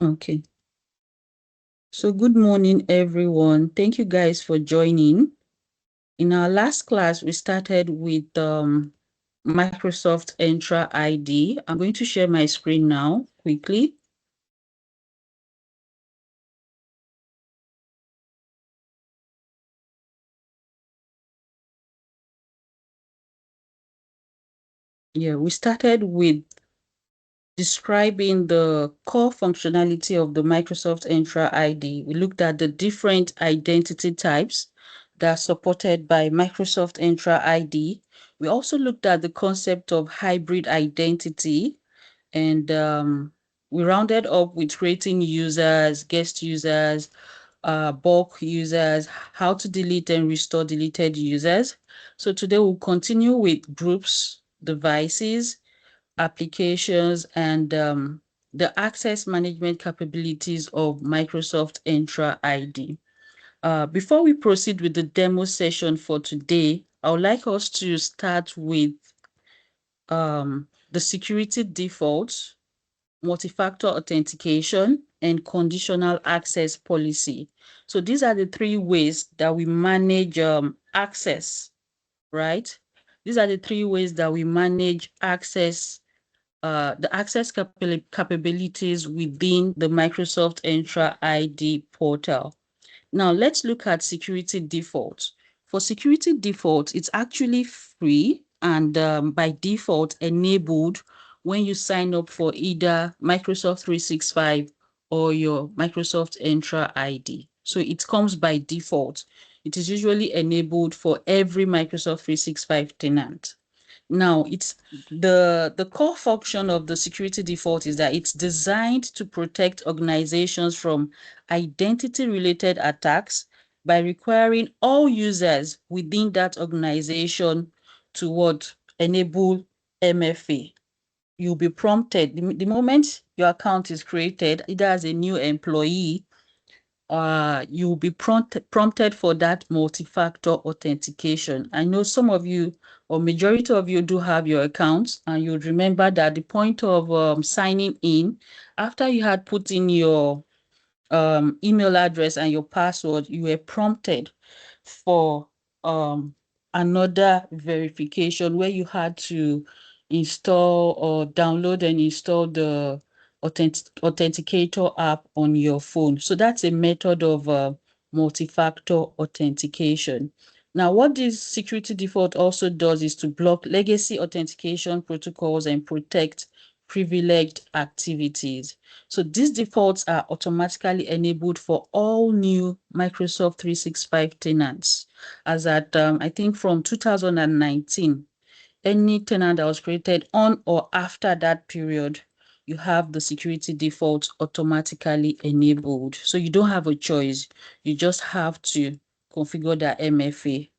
Okay. So good morning, everyone. Thank you guys for joining. In our last class, we started with Microsoft Entra ID. I'm going to share my screen now quickly. Yeah, we started with describing the core functionality of the Microsoft Entra ID. We looked at the different identity types that are supported by Microsoft Entra ID. We also looked at the concept of hybrid identity, and we rounded up with creating users, guest users, bulk users, how to delete and restore deleted users. So today we'll continue with groups, devices, applications, and the access management capabilities of Microsoft Entra ID. Before we proceed with the demo session for today, I would like us to start with the security defaults, multi-factor authentication, and conditional access policy. So these are the three ways that we manage access, right? These are the three ways that we manage access, the access capabilities within the Microsoft Entra ID portal. Now let's look at security default. For security default, it's actually free and by default enabled when you sign up for either Microsoft 365 or your Microsoft Entra ID. So it comes by default. It is usually enabled for every Microsoft 365 tenant. Now, it's the core function of the security default is that it's designed to protect organizations from identity-related attacks by requiring all users within that organization to enable MFA. You'll be prompted the moment your account is created, either as a new employee, you'll be prompted for that multi-factor authentication. I know some of you or majority of you do have your accounts, and you'd remember that the point of signing in, after you had put in your email address and your password, you were prompted for another verification where you had to install or download and install the authenticator app on your phone. So that's a method of multi-factor authentication. Now, what this security default also does is to block legacy authentication protocols and protect privileged activities. So these defaults are automatically enabled for all new Microsoft 365 tenants. As at, I think from 2019, any tenant that was created on or after that period, you have the security default automatically enabled. So you don't have a choice. You just have to configure that MFA.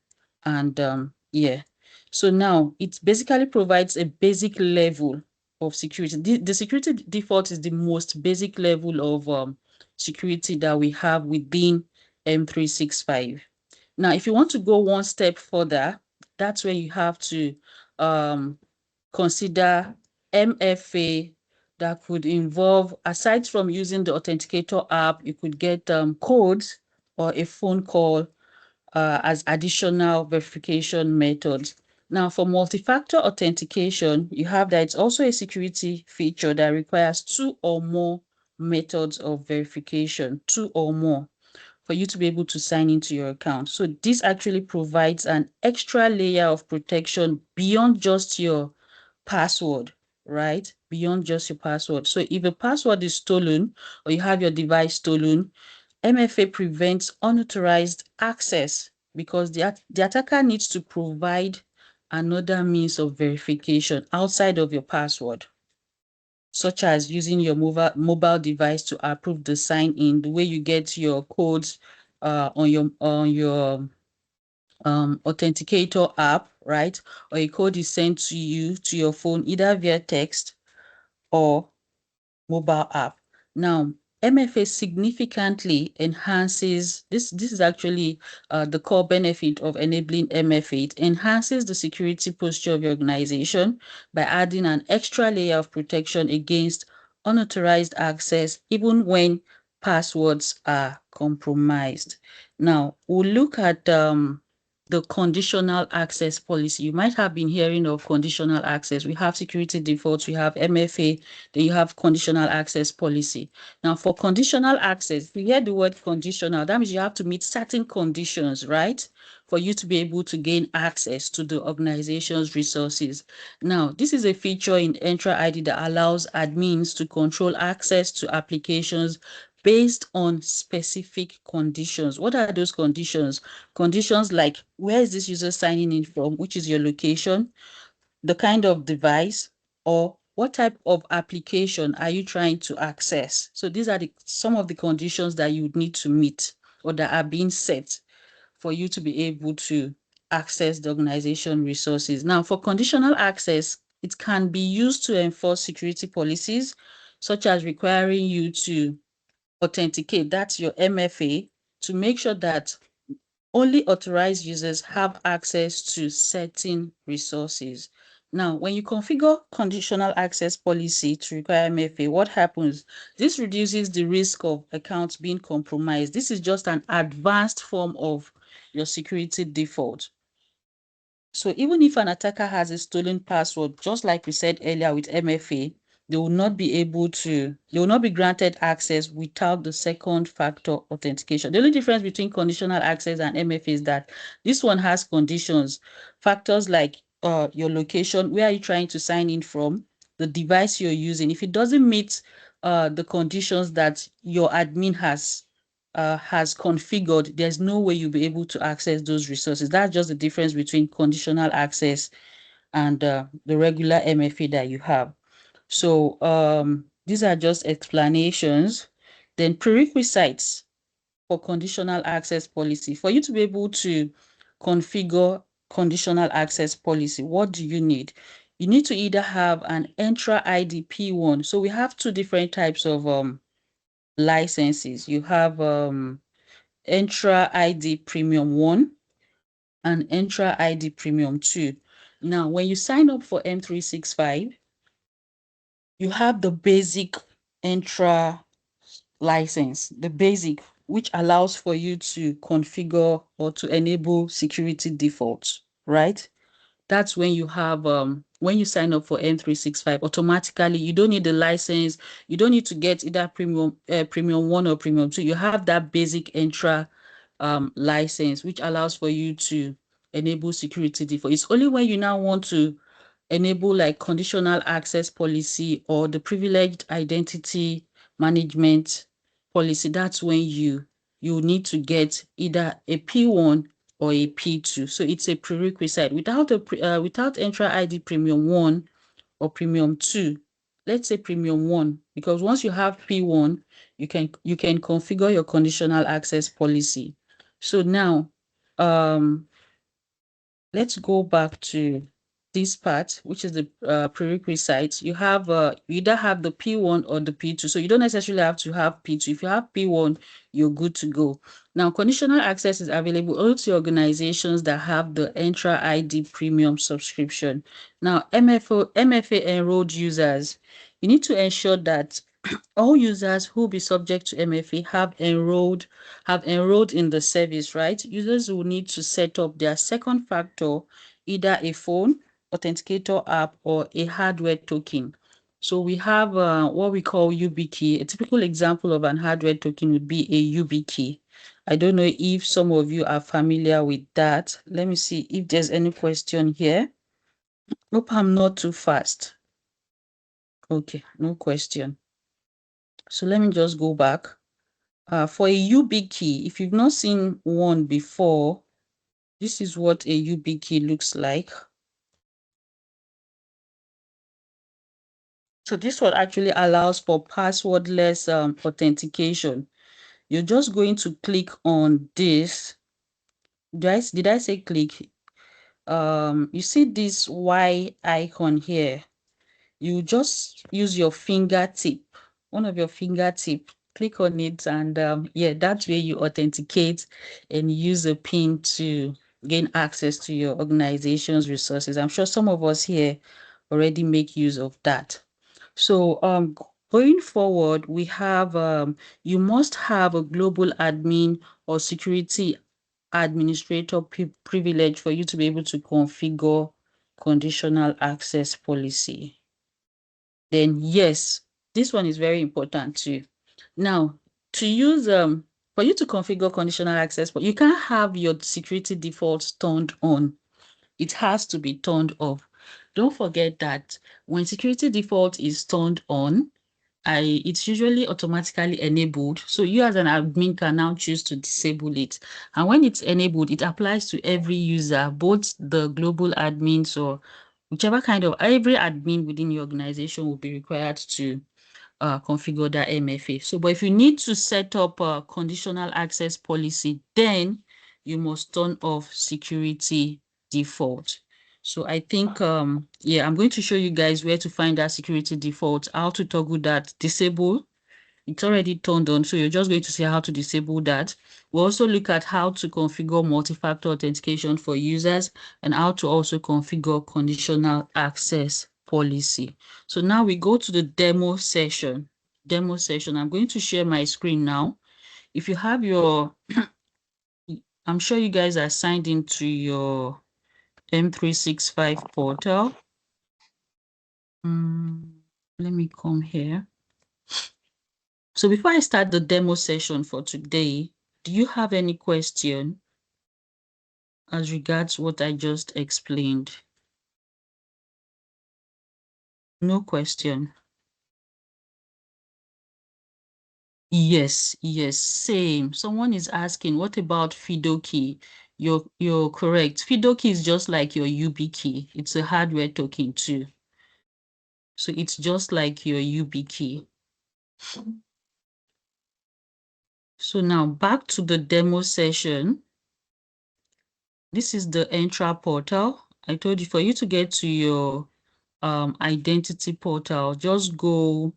And yeah. So now it basically provides a basic level of security. The security default is the most basic level of security that we have within M365. Now, if you want to go one step further, that's where you have to consider MFA that could involve, aside from using the Authenticator app, you could get codes or a phone call as additional verification methods. Now, for multi-factor authentication, you have that it's also a security feature that requires two or more methods of verification, two or more, for you to be able to sign into your account. So this actually provides an extra layer of protection beyond just your password, right? Beyond just your password. So if a password is stolen or you have your device stolen, MFA prevents unauthorized access because the attacker needs to provide another means of verification outside of your password, such as using your mobile device to approve the sign-in, the way you get your codes on your authenticator app, right? Or a code is sent to you to your phone either via text or mobile app. Now, MFA significantly enhances this. This is actually the core benefit of enabling MFA. It enhances the security posture of your organization by adding an extra layer of protection against unauthorized access, even when passwords are compromised. Now, we'll look at the conditional access policy. You might have been hearing of conditional access. We have security defaults, we have MFA, then you have conditional access policy. Now, for conditional access, if you hear the word conditional, that means you have to meet certain conditions, right? For you to be able to gain access to the organization's resources. Now, this is a feature in Entra ID that allows admins to control access to applications based on specific conditions. What are those conditions? Conditions like where is this user signing in from, which is your location, the kind of device, or what type of application are you trying to access? So these are some of the conditions that you would need to meet or that are being set for you to be able to access the organization resources. Now, for conditional access, it can be used to enforce security policies, such as requiring you to authenticate, that's your MFA, to make sure that only authorized users have access to certain resources. Now, when you configure conditional access policy to require MFA, what happens? This reduces the risk of accounts being compromised. This is just an advanced form of your security default. So even if an attacker has a stolen password, just like we said earlier with MFA, they will not be granted access without the second factor authentication. The only difference between conditional access and MFA is that this one has conditions, factors like your location, where are you trying to sign in from, the device you're using. If it doesn't meet the conditions that your admin has configured, there's no way you'll be able to access those resources. That's just the difference between conditional access and the regular MFA that you have. So these are just explanations. Then prerequisites for conditional access policy. For you to be able to configure conditional access policy, what do you need? You need to either have an Entra ID P1. So we have two different types of licenses. You have Entra ID Premium 1 and Entra ID Premium 2. Now, when you sign up for M365, you have the basic Entra license, the basic, which allows for you to configure or to enable security defaults, right? That's when you have when you sign up for M365, automatically you don't need the license, you don't need to get either premium 1 or premium 2. You have that basic Entra license, which allows for you to enable security default. It's only when you now want to enable like conditional access policy or the privileged identity management policy, that's when you need to get either a P1 or a P2. So it's a prerequisite. Without Entra ID Premium 1 or Premium 2, let's say Premium 1, because once you have P1, you can configure your conditional access policy. So now let's go back to this part, which is the prerequisites. You have you either have the P1 or the P2. So you don't necessarily have to have P2. If you have P1, you're good to go. Now, conditional access is available only to organizations that have the Entra ID Premium subscription. Now, MFA enrolled users, you need to ensure that all users who will be subject to MFA have enrolled in the service, right? Users will need to set up their second factor, either a phone authenticator app or a hardware token. So we have what we call YubiKey. A typical example of an hardware token would be a YubiKey. I don't know if some of you are familiar with that. Let me see if there's any question here. Hope I'm not too fast. Okay, no question. So let me just go back. For a YubiKey, if you've not seen one before, this is what a YubiKey looks like. So this one actually allows for passwordless authentication. You're just going to click on this. Did I say click? You see this Y icon here. You just use your fingertip, one of your fingertip, click on it, and yeah, that's where you authenticate and use a PIN to gain access to your organization's resources. I'm sure some of us here already make use of that. So Going forward, we have, you must have a global admin or security administrator privilege for you to be able to configure conditional access policy. Then yes, this one is very important too. Now, to use, for you to configure conditional access, but you can't have your security defaults turned on. It has to be turned off. Don't forget that when security default is turned on, it's usually automatically enabled. So you as an admin can now choose to disable it. And when it's enabled, it applies to every user, both the global admins or whichever kind of, every admin within your organization will be required to configure that MFA. So, but if you need to set up a conditional access policy, then you must turn off security default. So I think, yeah, I'm going to show you guys where to find that security default, how to toggle that, disable. It's already turned on, so you're just going to see how to disable that. We'll also look at how to configure multi-factor authentication for users and how to also configure conditional access policy. So now we go to the demo session. I'm going to share my screen now. If you have your, I'm sure you guys are signed into your M365 portal. Let me come here. So before I start the demo session for today, do you have any question as regards what I just explained? No question. Yes, same. Someone is asking, what about FIDO key? You're correct. FIDO key is just like your UB key. It's a hardware token too. So it's just like your UB key. So now back to the demo session. This is the Entra portal. I told you for you to get to your identity portal, just go.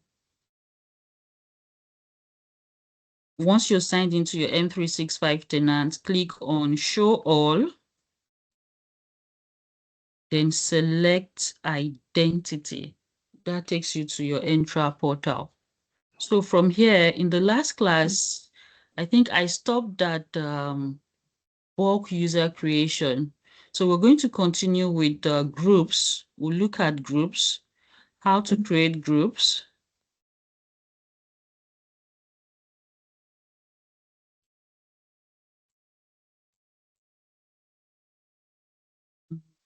Once you're signed into your M365 tenant, click on Show All, then select Identity. That takes you to your Entra portal. So from here, in the last class, I think I stopped at bulk user creation. So we're going to continue with groups. We'll look at groups, how to create groups.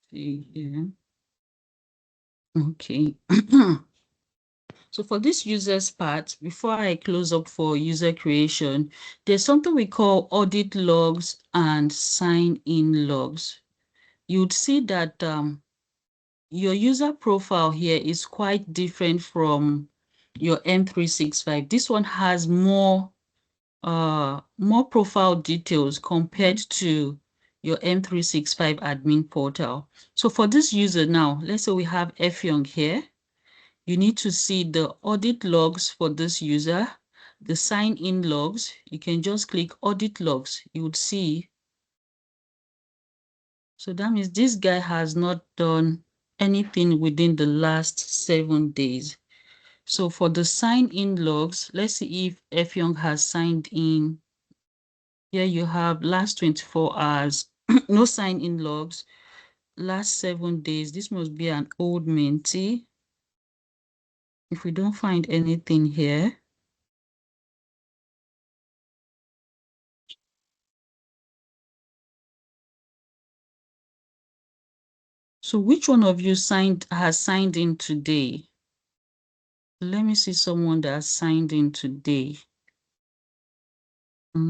See here. Okay. So for this users part, before I close up for user creation, there's something we call audit logs and sign-in logs. You'd see that your user profile here is quite different from your M365. This one has more profile details compared to your M365 admin portal. So for this user now, let's say we have Effiong here. You need to see the audit logs for this user, the sign-in logs. You can just click audit logs. You would see. So that means this guy has not done anything within the last 7 days. So for the sign-in logs, let's see if Effiong has signed in. Here you have last 24 hours, no sign-in logs. Last 7 days, this must be an old mentee. If we don't find anything here, so which one of you has signed in today? Let me see someone that has signed in today. Let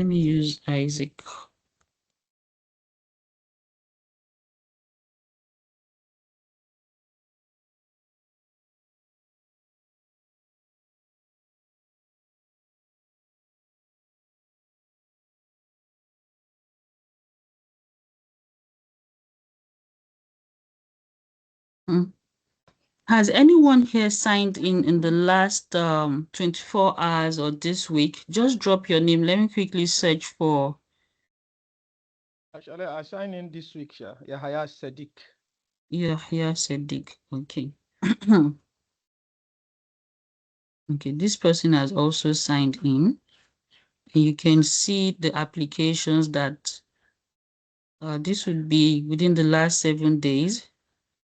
me use Isaac. Has anyone here signed in the last 24 hours or this week? Just drop your name. Let me quickly search for. Actually, I signed in this week, Yahya Sadiq. Yahya Sadiq. Okay. Okay, this person has also signed in. And you can see the applications that this would be within the last 7 days.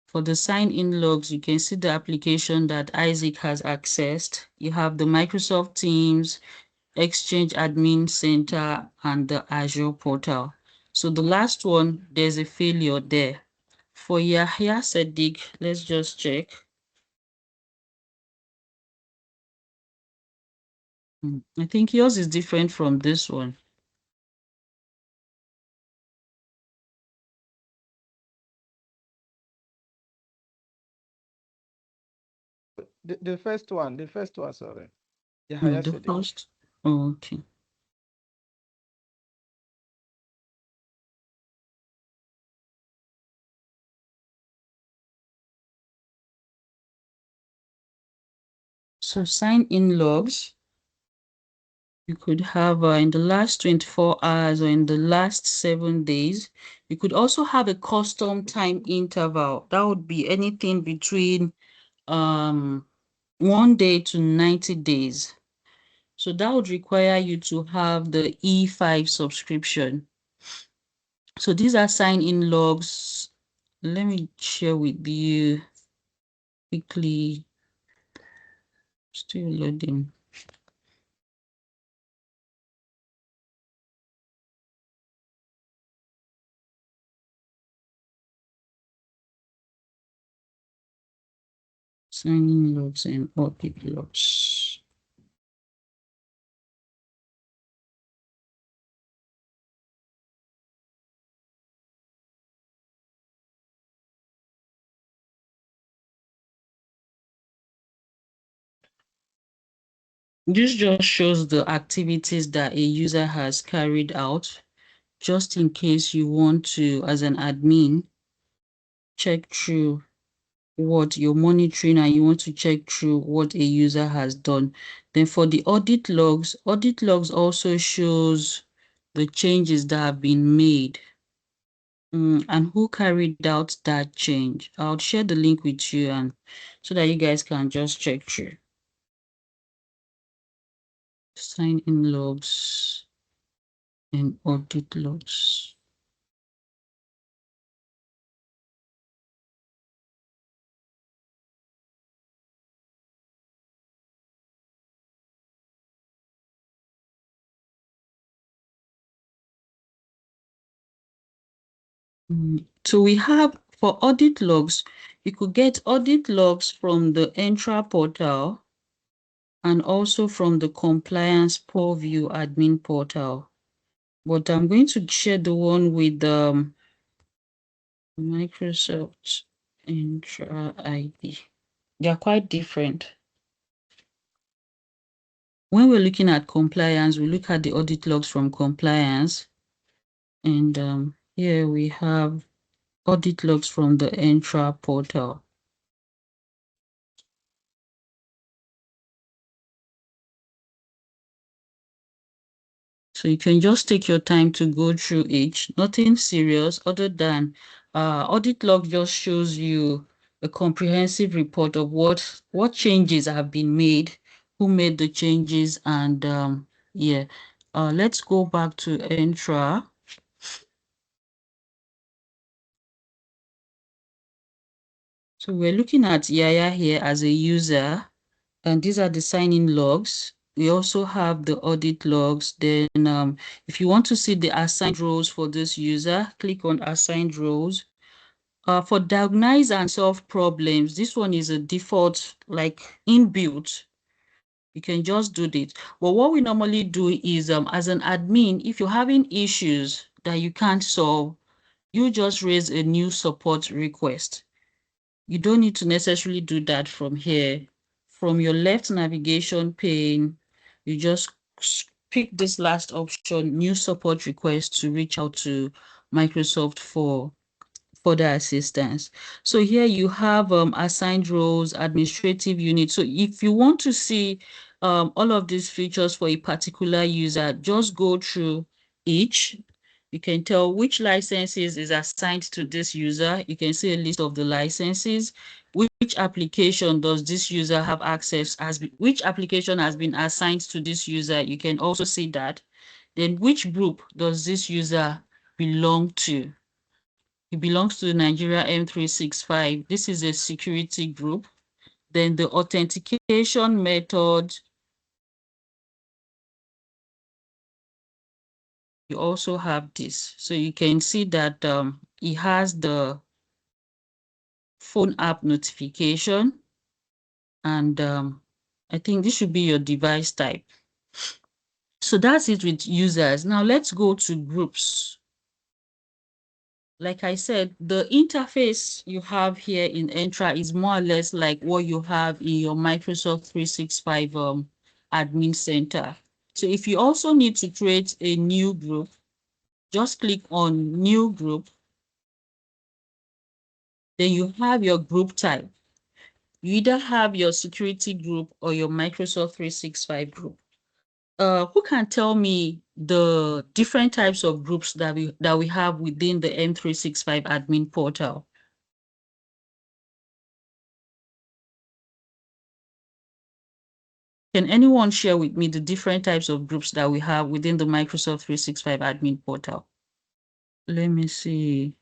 For the sign-in logs, you can see the application that Isaac has accessed. You have the Microsoft Teams, Exchange Admin Center, and the Azure portal. So the last one, there's a failure there. For Yahya Sadiq, let's just check. I think yours is different from this one. The first one, sorry. No, Yahya the Sadiq. first. Oh, okay. So sign-in logs, you could have in the last 24 hours or in the last 7 days. You could also have a custom time interval. That would be anything between 1 day to 90 days. So that would require you to have the E5 subscription. So these are sign-in logs. Let me share with you quickly. Still loading. Sign-in logs and audit logs. This just shows the activities that a user has carried out, just in case you want to, as an admin, check through what you're monitoring and you want to check through what a user has done. Then for the audit logs also shows the changes that have been made and who carried out that change. I'll share the link with you and so that you guys can just check through. Sign in logs and audit logs. So we have for audit logs, you could get audit logs from the Entra portal and also from the compliance purview admin portal. But I'm going to share the one with Microsoft Entra ID. They are quite different. When we're looking at compliance, we look at the audit logs from compliance. And here we have audit logs from the Entra portal. So you can just take your time to go through each, nothing serious other than audit log just shows you a comprehensive report of what changes have been made, who made the changes, and yeah. Let's go back to Entra. So we're looking at Yaya here as a user, and these are the sign-in logs. We also have the audit logs. Then if you want to see the assigned roles for this user, click on assigned roles. For diagnose and solve problems, this one is a default, like inbuilt. You can just do this. But what we normally do is, as an admin, if you're having issues that you can't solve, you just raise a new support request. You don't need to necessarily do that from here. From your left navigation pane, you just pick this last option, new support request, to reach out to Microsoft for further assistance. So here you have assigned roles, administrative unit. So if you want to see all of these features for a particular user, just go through each. You can tell which licenses is assigned to this user. You can see a list of the licenses. Which application does this user have access, which application has been assigned to this user? You can also see that. Then which group does this user belong to? It belongs to the Nigeria M365. This is a security group. Then the authentication method, you also have this. So you can see that it has the phone app notification. And I think this should be your device type. So that's it with users. Now let's go to groups. Like I said, the interface you have here in Entra is more or less like what you have in your Microsoft 365 admin center. So if you also need to create a new group, just click on new group. Then you have your group type. You either have your security group or your Microsoft 365 group. Who can tell me the different types of groups that we have within the M365 admin portal? Can anyone share with me the different types of groups that we have within the Microsoft 365 admin portal? Let me see.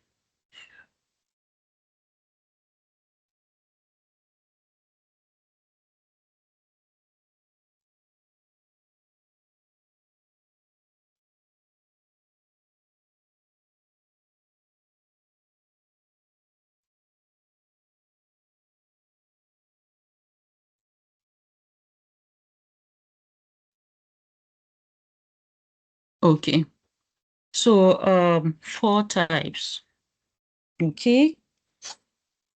Okay. So 4 types. Okay.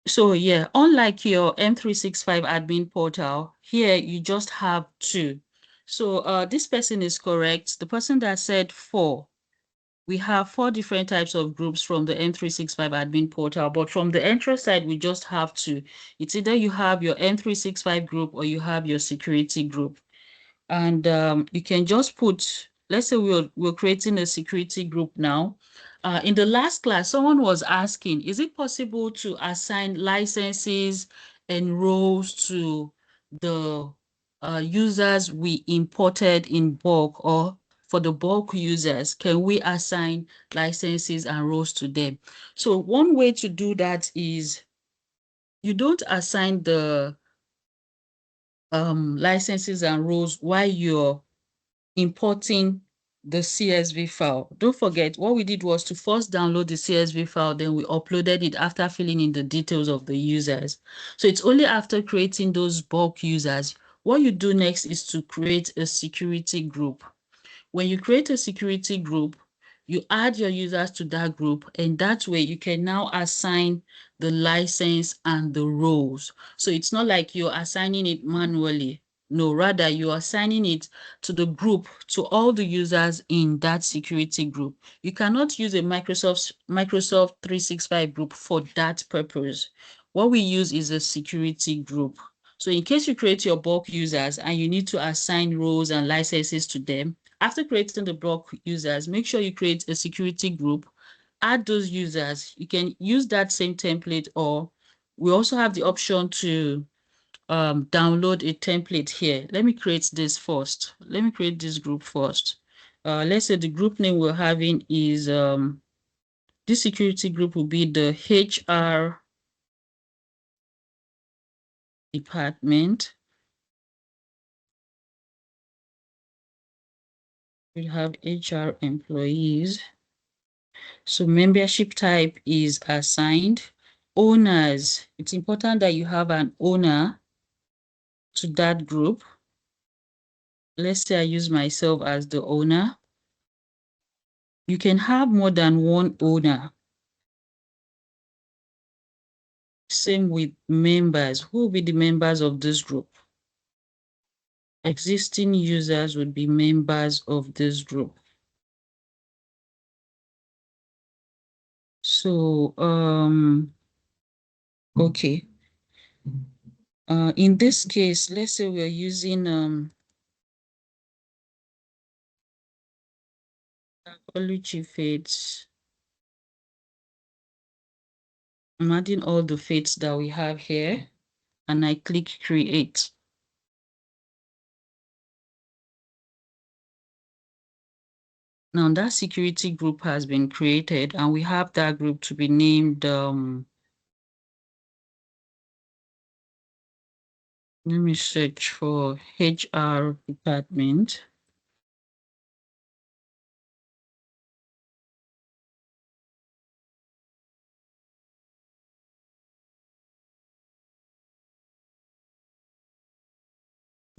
So yeah, unlike your M365 admin portal, here you just have 2. So this person is correct. The person that said 4, we have 4 different types of groups from the M365 admin portal, but from the Entra side, we just have 2. It's either you have your M365 group or you have your security group. And you can just put, let's say we're creating a security group now. In the last class, someone was asking, is it possible to assign licenses and roles to the users we imported in bulk, or for the bulk users, can we assign licenses and roles to them? So one way to do that is you don't assign the licenses and roles while you're importing the CSV file. Don't forget, what we did was to first download the CSV file, then we uploaded it after filling in the details of the users. So it's only after creating those bulk users, what you do next is to create a security group. When you create a security group, you add your users to that group, and that way you can now assign the license and the roles. So it's not like you're assigning it manually. No, rather you are assigning it to the group, to all the users in that security group. You cannot use a Microsoft 365 group for that purpose. What we use is a security group. So in case you create your bulk users and you need to assign roles and licenses to them, after creating the bulk users, make sure you create a security group, add those users. You can use that same template, or we also have the option to download a template here. Let me create this first. Let me create this group first. Let's say the group name we're having is, this security group will be the HR department. We have HR employees. So membership type is assigned. Owners, it's important that you have an owner to that group. Let's say I use myself as the owner. You can have more than one owner. Same with members. Who will be the members of this group? Existing users would be members of this group. So, okay. In this case, let's say we're using Oluchi Fates. I'm adding all the fates that we have here and I click create. Now that security group has been created and we have that group to be named, let me search for HR department.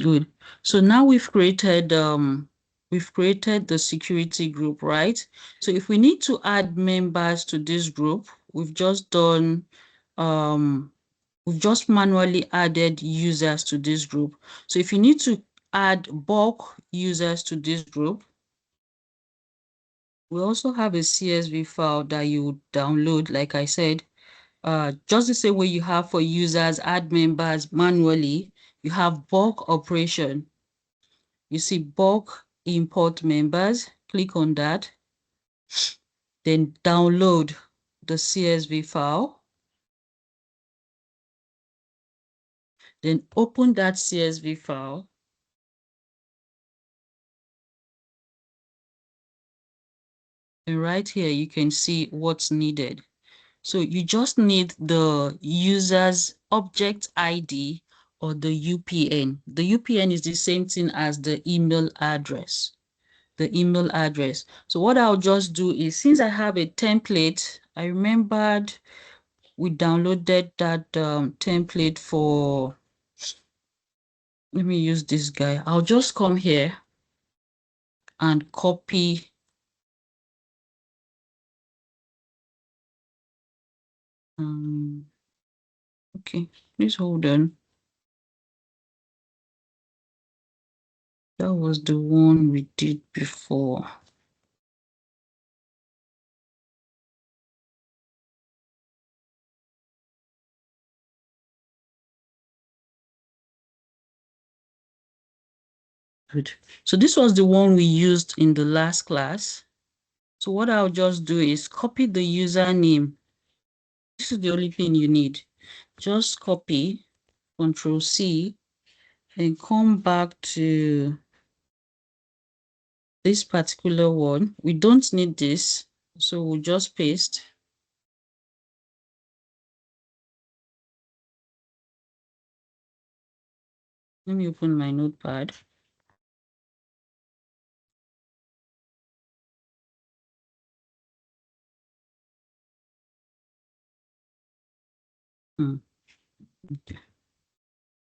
Good. So now we've created the security group, right? So if we need to add members to this group, we've just manually added users to this group. So if you need to add bulk users to this group, we also have a CSV file that you download, like I said, just the same way you have for users, add members manually, you have bulk operation. You see bulk import members, click on that, then download the CSV file, then open that CSV file, and right here you can see what's needed. So you just need the user's object ID or the UPN. The UPN is the same thing as the email address. So what I'll just do is, since I have a template, I remembered we downloaded that template for, let me use this guy. I'll just come here and copy okay, please hold on. That was the one we did before. Good. So this was the one we used in the last class. So what I'll just do is copy the username. This is the only thing you need. Just copy, Control C, and come back to this particular one. We don't need this, so we'll just paste. Let me open my notepad. Okay.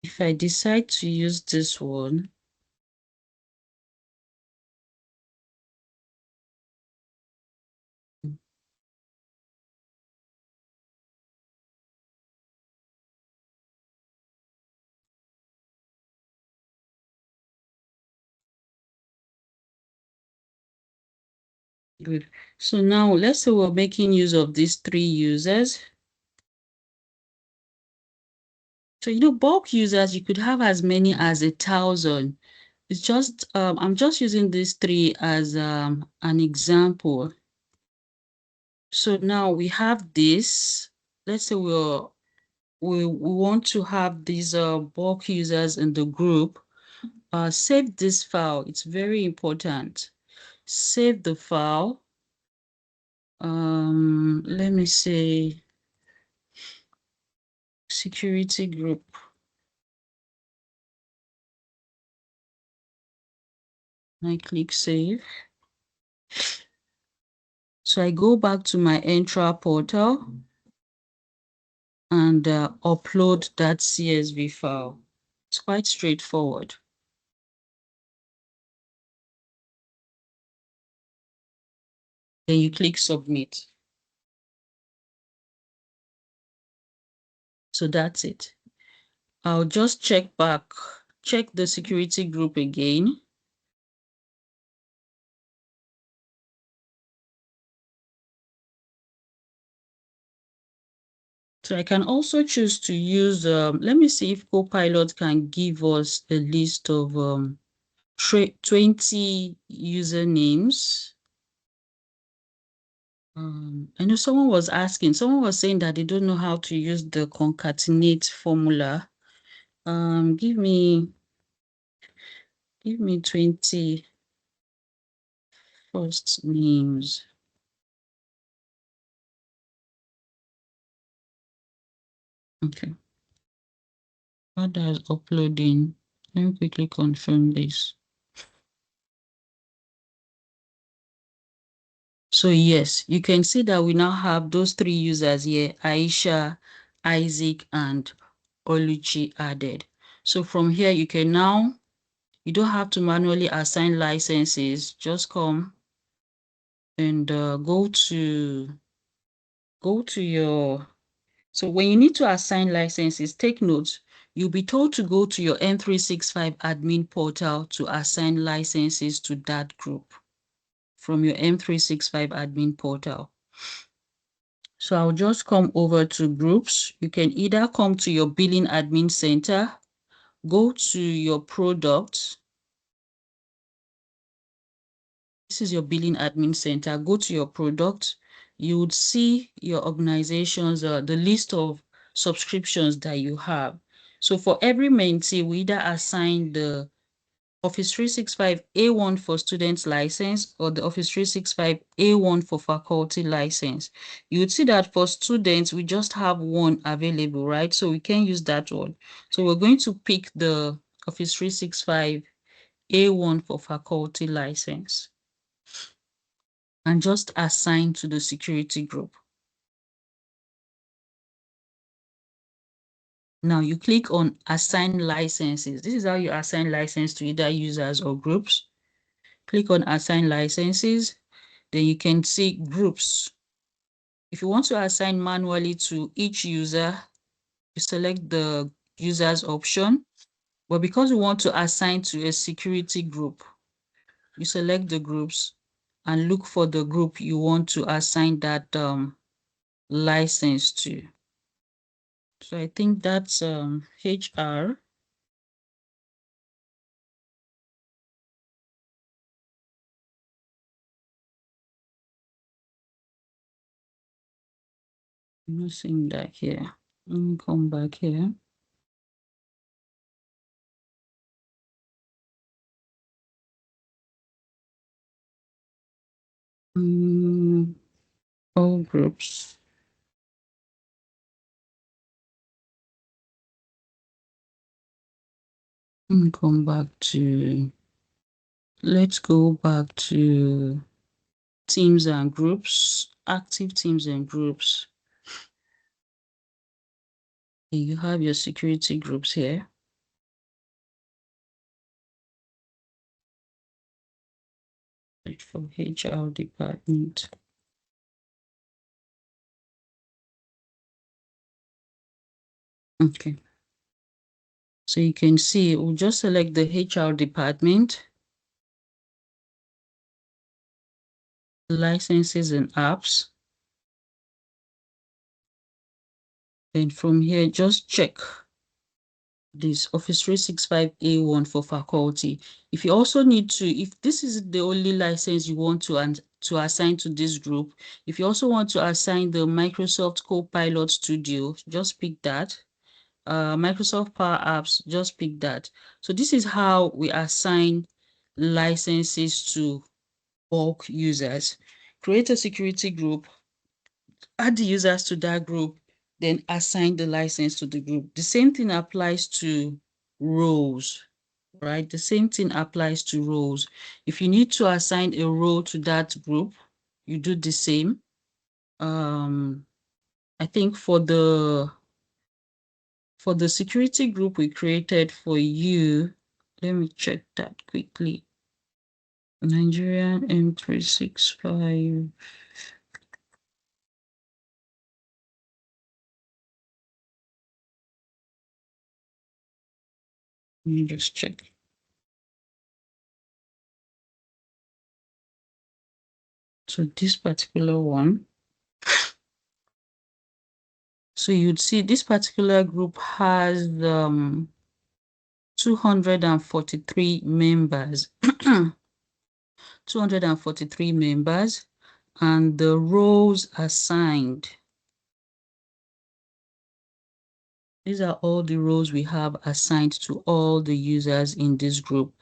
If I decide to use this one, good. So now let's say we're making use of these 3 users. So, bulk users, you could have as many as 1,000. It's just, I'm just using these 3 as an example. So now we have this. Let's say we want to have these bulk users in the group. Save this file. It's very important. Save the file. Let me say security group. I click save. So I go back to my Entra portal and upload that CSV file. It's quite straightforward. Then you click submit. So that's it. I'll just check the security group again. So I can also choose to use, let me see if Copilot can give us a list of 20 usernames. I know someone was saying that they don't know how to use the concatenate formula. Give me 20 first names. Okay. What does uploading? Let me quickly confirm this. So yes, you can see that we now have those three users here, Aisha, Isaac, and Oluchi added. So from here, you don't have to manually assign licenses. Just come and go to your, so when you need to assign licenses, take note, you'll be told to go to your M365 admin portal to assign licenses to that group from your M365 admin portal. So I'll just come over to groups. You can either come to your billing admin center, go to your product. This is your billing admin center. Go to your product. You would see your organization's, the list of subscriptions that you have. So for every mentee, we either assign the Office 365 A1 for students license or the Office 365 A1 for faculty license. You would see that for students, we just have one available, right? So we can use that one. So we're going to pick the Office 365 A1 for faculty license and just assign to the security group. Now you click on assign licenses. This is how you assign license to either users or groups. Click on assign licenses. Then you can see groups. If you want to assign manually to each user, you select the users option. But because we want to assign to a security group, you select the groups and look for the group you want to assign that license to. So I think that's HR. I'm not seeing that here. Let me come back here. All groups. Come back to, let's go back to teams and groups, active teams and groups. You have your security groups here. For HR department. Okay. So you can see, we'll just select the HR department, licenses and apps. Then from here, just check this Office 365 A1 for faculty. If you also need to, if this is the only license you want to assign to this group, if you also want to assign the Microsoft Copilot Studio, just pick that. Microsoft Power Apps, just pick that. So this is how we assign licenses to bulk users. Create a security group, add the users to that group, then assign the license to the group. The same thing applies to roles, right? The same thing applies to roles. If you need to assign a role to that group, you do the same. I think for the security group we created for you, let me check that quickly. Nigerian M365. Let me just check. So this particular one. So you'd see this particular group has 243 members. 243 members. and the roles assigned. These are all the roles we have assigned to all the users in this group.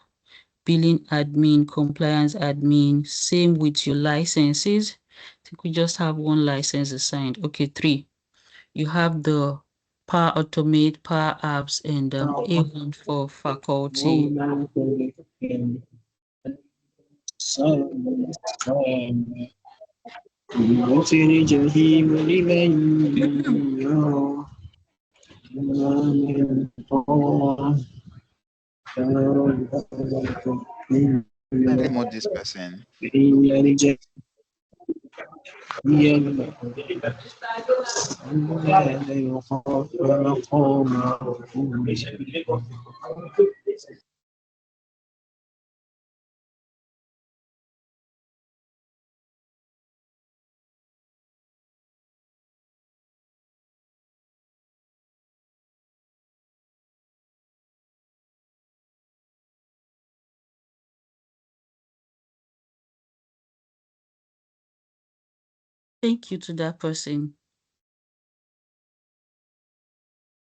Billing admin, compliance admin, same with your licenses. I think we just have one license assigned. Okay, 3. You have the Power Automate, Power Apps, and A1 for faculty. Remote this person. Thank you to that person.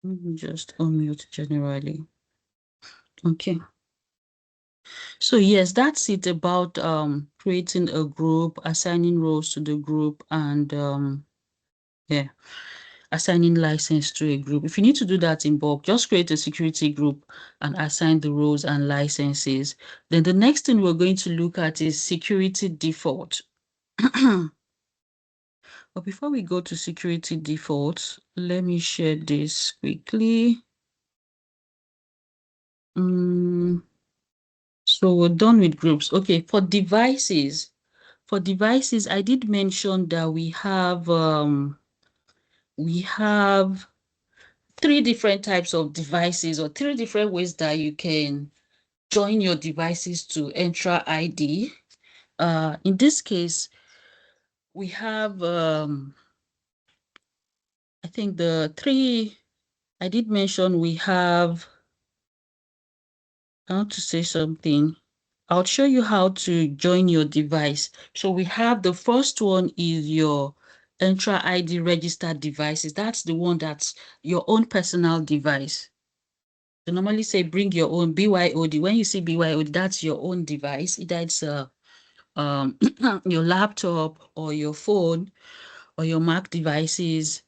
Let me just unmute generally. Okay. So yes, that's it about creating a group, assigning roles to the group, and yeah, assigning license to a group. If you need to do that in bulk, just create a security group and assign the roles and licenses. Then the next thing we're going to look at is security default. But before we go to security defaults, let me share this quickly. So we're done with groups. Okay, for devices, I did mention that we have 3 different types of devices, or 3 different ways that you can join your devices to Entra ID. In this case, we have I think the 3 I did mention. We have, I want to say something. I'll show you how to join your device. So we have the first one is your Entra ID registered devices. That's the one that's your own personal device. They normally say bring your own BYOD. When you see BYOD, that's your own device. Either it's your laptop or your phone or your Mac devices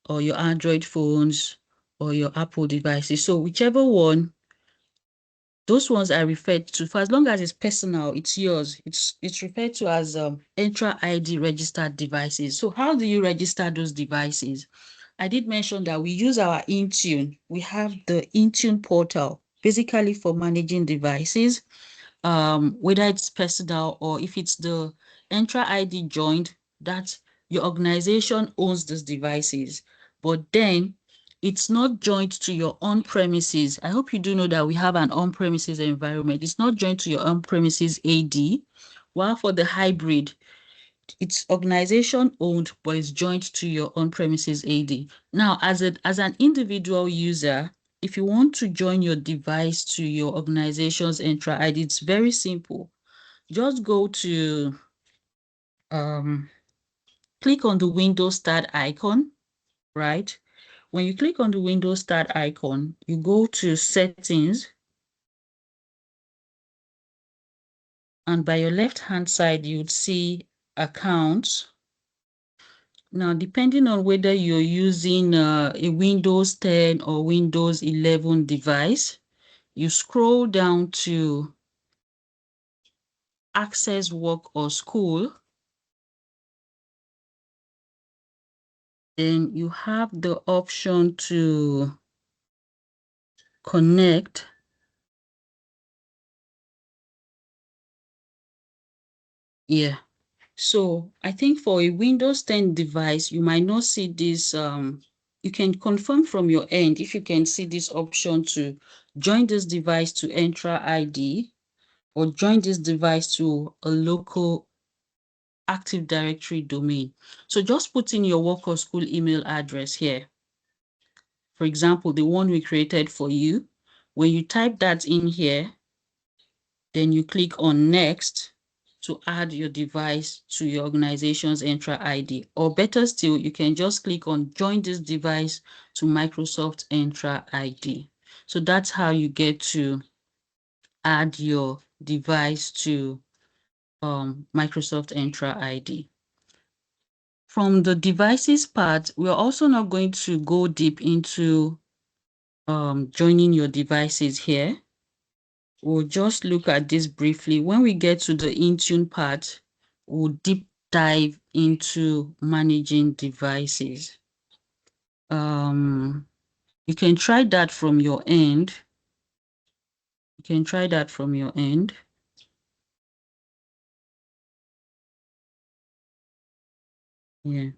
or your Android phones or your Apple devices. So whichever one, those ones are referred to, for as long as it's personal, it's yours. It's referred to as Entra ID registered devices. So how do you register those devices? I did mention that we use our Intune. We have the Intune portal, basically for managing devices, whether it's personal or if it's the Entra ID joined, that your organization owns these devices. But then it's not joined to your on-premises. I hope you do know that we have an on-premises environment. It's not joined to your on-premises AD, while for the hybrid, it's organization owned, but it's joined to your on-premises AD. Now, as an individual user, if you want to join your device to your organization's Entra ID, it's very simple. Just go to click on the Windows Start icon, right? When you click on the Windows Start icon, you go to Settings, and by your left-hand side, you'd see Accounts. Now, depending on whether you're using a Windows 10 or Windows 11 device, you scroll down to Access Work or School. Then you have the option to connect. Yeah. So I think for a Windows 10 device, you might not see this. You can confirm from your end if you can see this option to join this device to Entra ID or join this device to a local Active Directory domain. So just put in your work or school email address here. For example, the one we created for you. When you type that in here, then you click on Next to add your device to your organization's Entra ID. Or better still, you can just click on join this device to Microsoft Entra ID. So that's how you get to add your device to Microsoft Entra ID. From the devices part, we're also not going to go deep into joining your devices here. We'll just look at this briefly. When we get to the Intune part, we'll deep dive into managing devices. You can try that from your end. You can try that from your end. Yeah.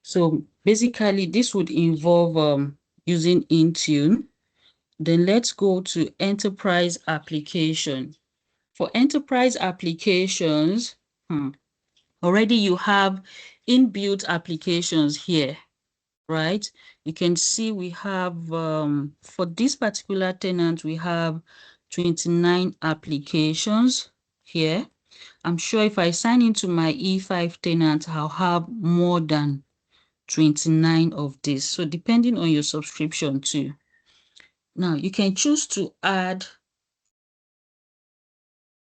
So basically, this would involve using Intune. Then let's go to enterprise application. For enterprise applications, already you have inbuilt applications here, right? You can see we have, for this particular tenant, we have 29 applications here. I'm sure if I sign into my E5 tenant, I'll have more than 29 of this. So depending on your subscription too. Now you can choose to add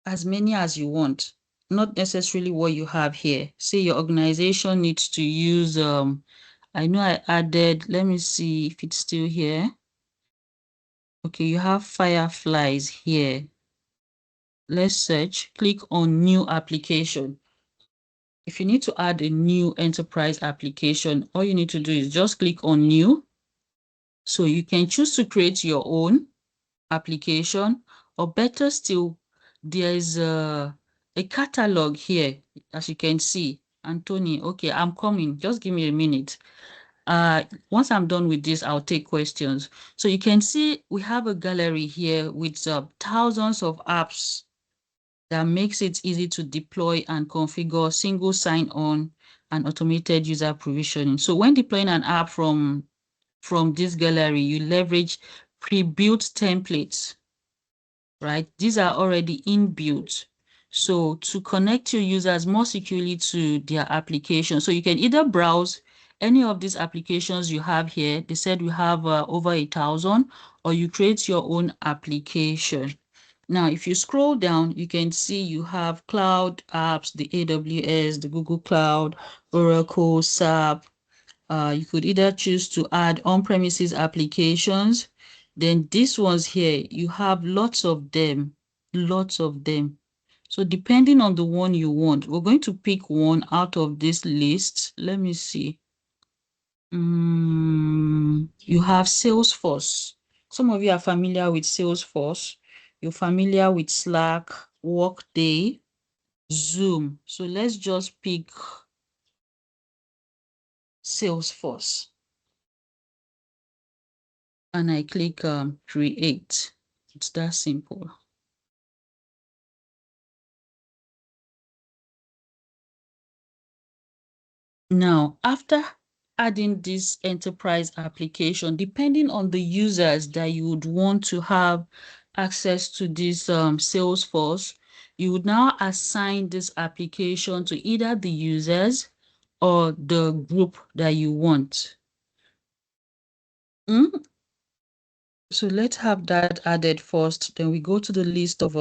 as many as you want, not necessarily what you have here. Say your organization needs to use, I know I added, let me see if it's still here. Okay, you have Fireflies here. Let's search, click on new application. If you need to add a new enterprise application, all you need to do is just click on new. So you can choose to create your own application, or better still, there's a catalog here, as you can see. Anthony, okay, I'm coming. Just give me a minute. Once I'm done with this, I'll take questions. So you can see we have a gallery here with thousands of apps that makes it easy to deploy and configure single sign-on and automated user provisioning. So when deploying an app from this gallery, you leverage pre-built templates, right? These are already inbuilt. So to connect your users more securely to their application. So you can either browse any of these applications you have here. They said we have over 1,000, or you create your own application. Now, if you scroll down, you can see you have cloud apps, the AWS, the Google Cloud, Oracle, SAP. You could either choose to add on-premises applications. Then these ones here, you have lots of them, lots of them. So depending on the one you want, we're going to pick one out of this list. Let me see. You have Salesforce. Some of you are familiar with Salesforce. You're familiar with Slack, Workday, Zoom. So let's just pick Salesforce. And I click create. It's that simple. Now, after adding this enterprise application, depending on the users that you would want to have access to this Salesforce, you would now assign this application to either the users or the group that you want. So let's have that added first. Then we go to the list of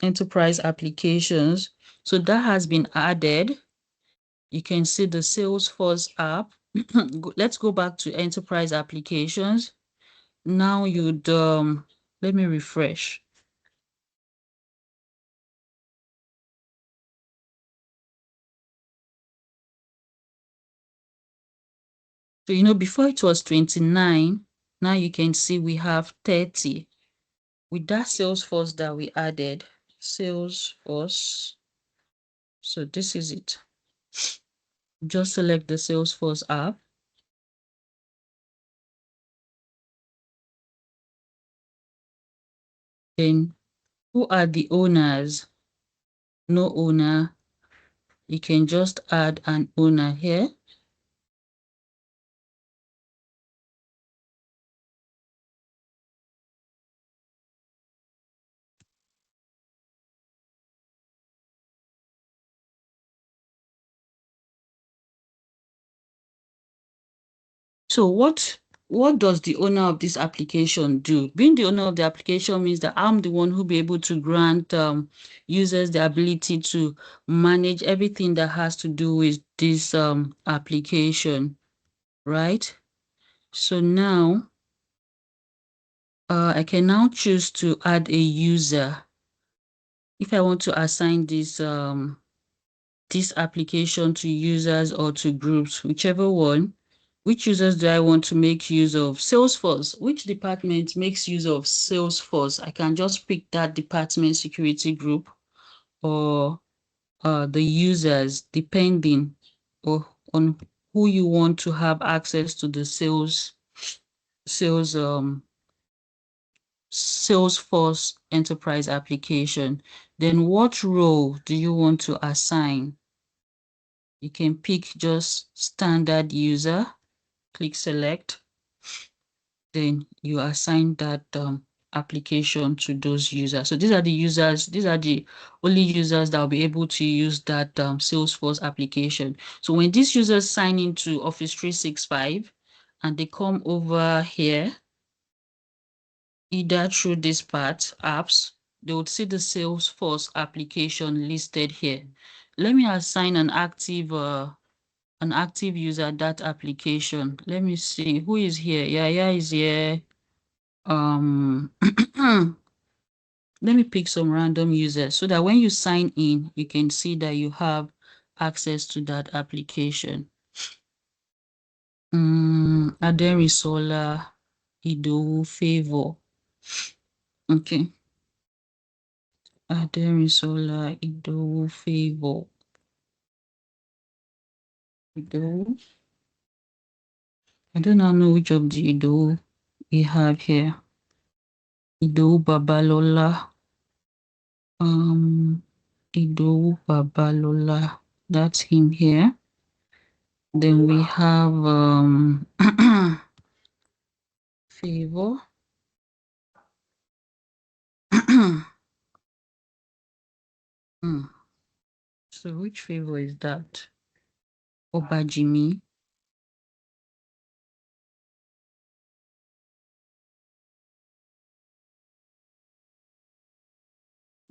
enterprise applications. So that has been added. You can see the Salesforce app. Let's go back to enterprise applications. Now you'd, let me refresh. So, before it was 29, now you can see we have 30. With that Salesforce that we added, Salesforce. So this is it. Just select the Salesforce app. Then who are the owners? No owner. You can just add an owner here. So what does the owner of this application do? Being the owner of the application means that I'm the one who be able to grant users the ability to manage everything that has to do with this application, right? So now I can now choose to add a user. If I want to assign this application to users or to groups, whichever one. Which users do I want to make use of? Salesforce. Which department makes use of Salesforce? I can just pick that department security group or the users, depending on who you want to have access to the Salesforce enterprise application. Then what role do you want to assign? You can pick just standard user, click select, then you assign that application to those users. So these are the only users that will be able to use that Salesforce application. So when these users sign into Office 365 and they come over here, either through this part, apps, they would see the Salesforce application listed here. Let me assign an active user that application. Let me see who is here. Yeah, is here. Let me pick some random users so that when you sign in, you can see that you have access to that application. Aderisola Idowu Favor. Okay. Aderisola Idowu Favor. Idowu. I do not know which of the Idowu we have here. Idowu Babalola. Idowu Babalola. That's him here. Then we have Favor. So which Favor is that? Obajimi.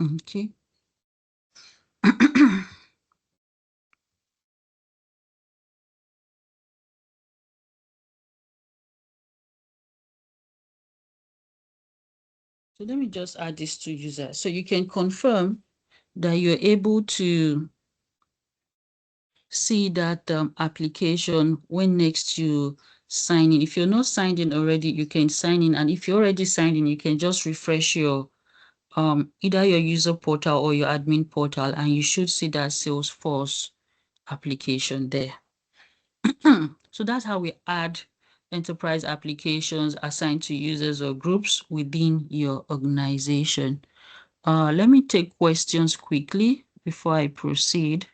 Okay. So let me just add these two users. So you can confirm that you're able to see that application when next you sign in. If you're not signed in already, you can sign in. And if you're already signed in, you can just refresh your either your user portal or your admin portal, and you should see that Salesforce application there. So that's how we add enterprise applications assigned to users or groups within your organization. Let me take questions quickly before I proceed.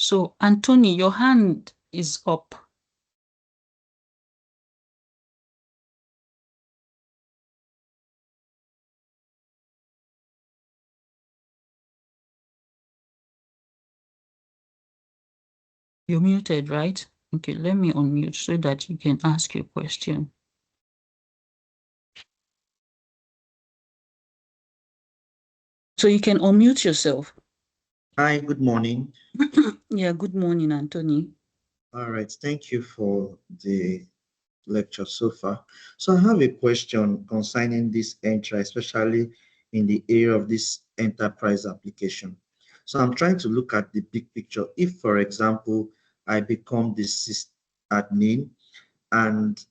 So, Anthony, your hand is up. You're muted, right? Okay, let me unmute so that you can ask your question. So you can unmute yourself. Hi, good morning. Yeah, good morning, Anthony. All right, thank you for the lecture so far. So I have a question concerning this Entra, especially in the area of this enterprise application. So I'm trying to look at the big picture. If, for example, I become the sysadmin and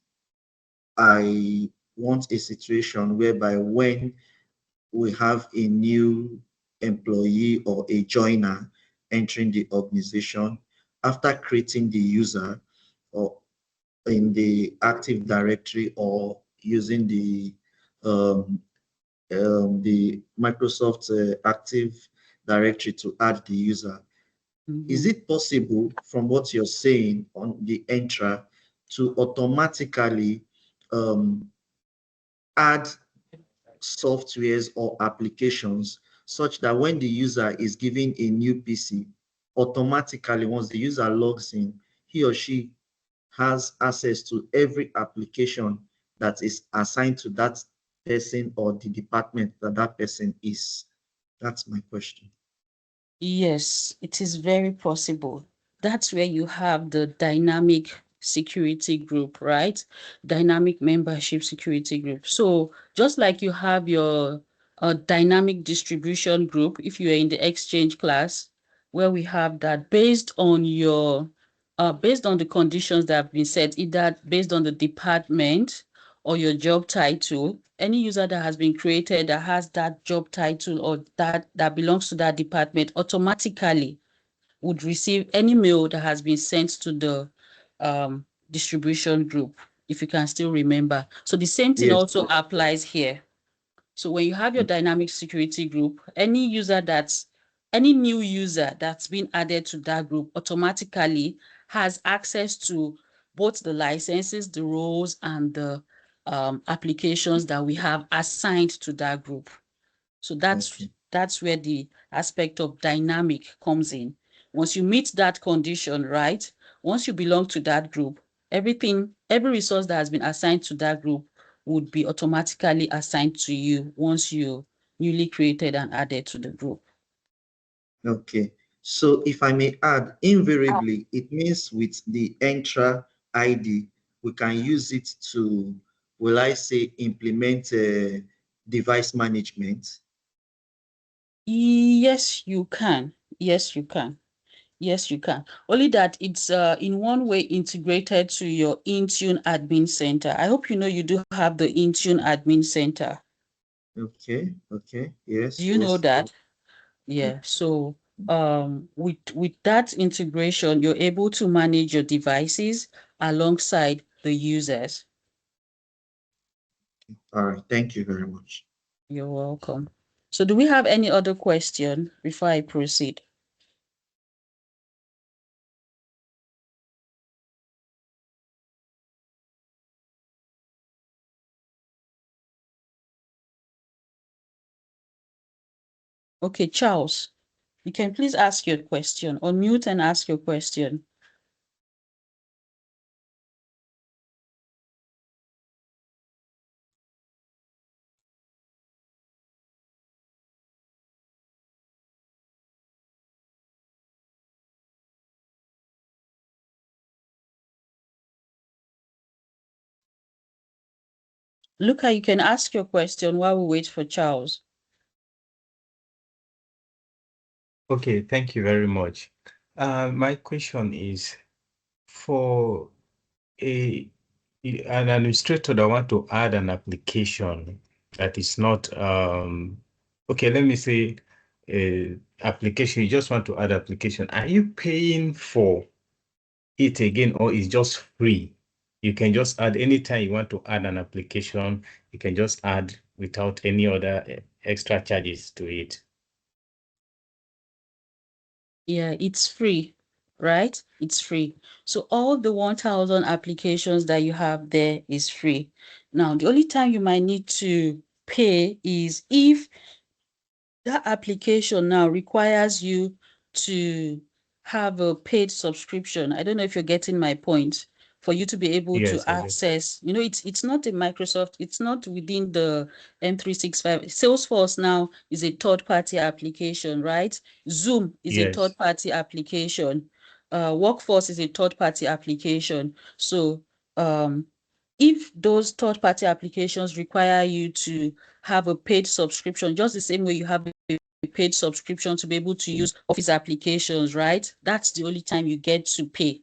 I want a situation whereby when we have a new employee or a joiner entering the organization, after creating the user or in the Active Directory or using the Microsoft Active Directory to add the user. Is it possible, from what you're saying on the Entra, to automatically add softwares or applications such that when the user is given a new PC automatically, once the user logs in, he or she has access to every application that is assigned to that person or the department that that person is? That's my question. Yes, it is very possible. That's where you have the dynamic security group, right? Dynamic membership security group. So just like you have your dynamic distribution group, if you are in the exchange class, where we have that based on your based on the conditions that have been set, either based on the department or your job title, any user that has been created that has that job title or that belongs to that department automatically would receive any mail that has been sent to the distribution group, if you can still remember. So the same thing Yes. also applies here. So when you have your dynamic security group, any new user that's been added to that group automatically has access to both the licenses, the roles, and the applications that we have assigned to that group. So that's where the aspect of dynamic comes in. Once you meet that condition, right? Once you belong to that group, every resource that has been assigned to that group would be automatically assigned to you once you newly created and added to the group. Okay. So if I may add, invariably, it means with the Entra ID, we can use it to, will I say, implement device management. Yes, you can. Yes, you can. Yes, you can. Only that it's in one way integrated to your Intune admin center. I hope you know you do have the Intune admin center. Okay. Okay. Do Yes. you know Yes. that? Yeah. So with that integration, you're able to manage your devices alongside the users. All right. Thank you very much. You're welcome. So do we have any other question before I proceed? Okay, Charles, you can please ask your question. Unmute and ask your question. Luca, you can ask your question while we wait for Charles. Okay, thank you very much. My question is for an administrator that want to add an application that is not okay, let me say application, you just want to add application. Are you paying for it again, or is just free? You can just add anytime you want to add an application, you can just add without any other extra charges to it. Yeah, it's free, right? It's free. So all the 1,000 applications that you have there is free. Now, the only time you might need to pay is if that application now requires you to have a paid subscription. I don't know if you're getting my point. For you to be able to Yes, I get. access, it's not a Microsoft, it's not within the M365. Salesforce now is a third-party application, right? Zoom is a Yes. third-party application. Workforce is a third-party application. So if those third-party applications require you to have a paid subscription, just the same way you have a paid subscription to be able to use Office applications, right? That's the only time you get to pay.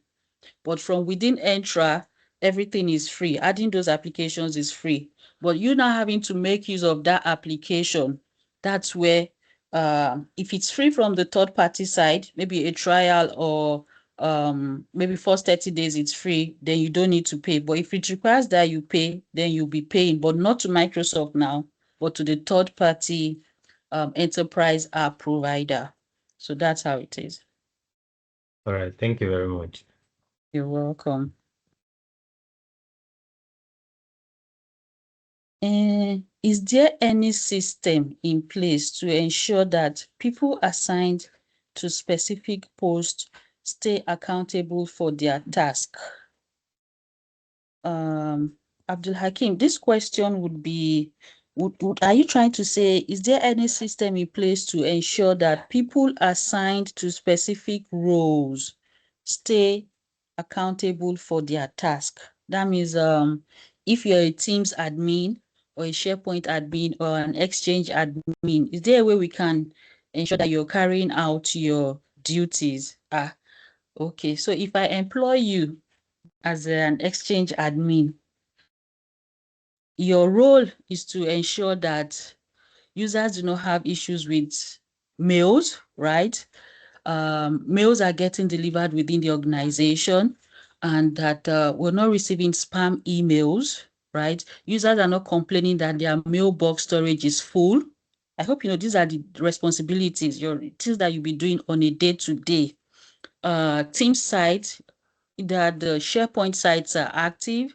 But from within Entra, everything is free. Adding those applications is free. But you now having to make use of that application, that's where if it's free from the third party side, maybe a trial or maybe first 30 days it's free, then you don't need to pay. But if it requires that you pay, then you'll be paying, but not to Microsoft now, but to the third party enterprise app provider. So that's how it is. All right. Thank you very much. You're welcome. Is there any system in place to ensure that people assigned to specific posts stay accountable for their task? Abdul Hakim, this question would be, are you trying to say, is there any system in place to ensure that people assigned to specific roles stay accountable for their task? That means if you're a Teams admin or a SharePoint admin or an Exchange admin, is there a way we can ensure that you're carrying out your duties? Okay. So if I employ you as an Exchange admin, your role is to ensure that users do not have issues with mails, right? Mails are getting delivered within the organization, and that we're not receiving spam emails, right? Users are not complaining that their mailbox storage is full. I hope you know these are the responsibilities, your things that you'll be doing on a day-to-day. Team site, that the SharePoint sites are active.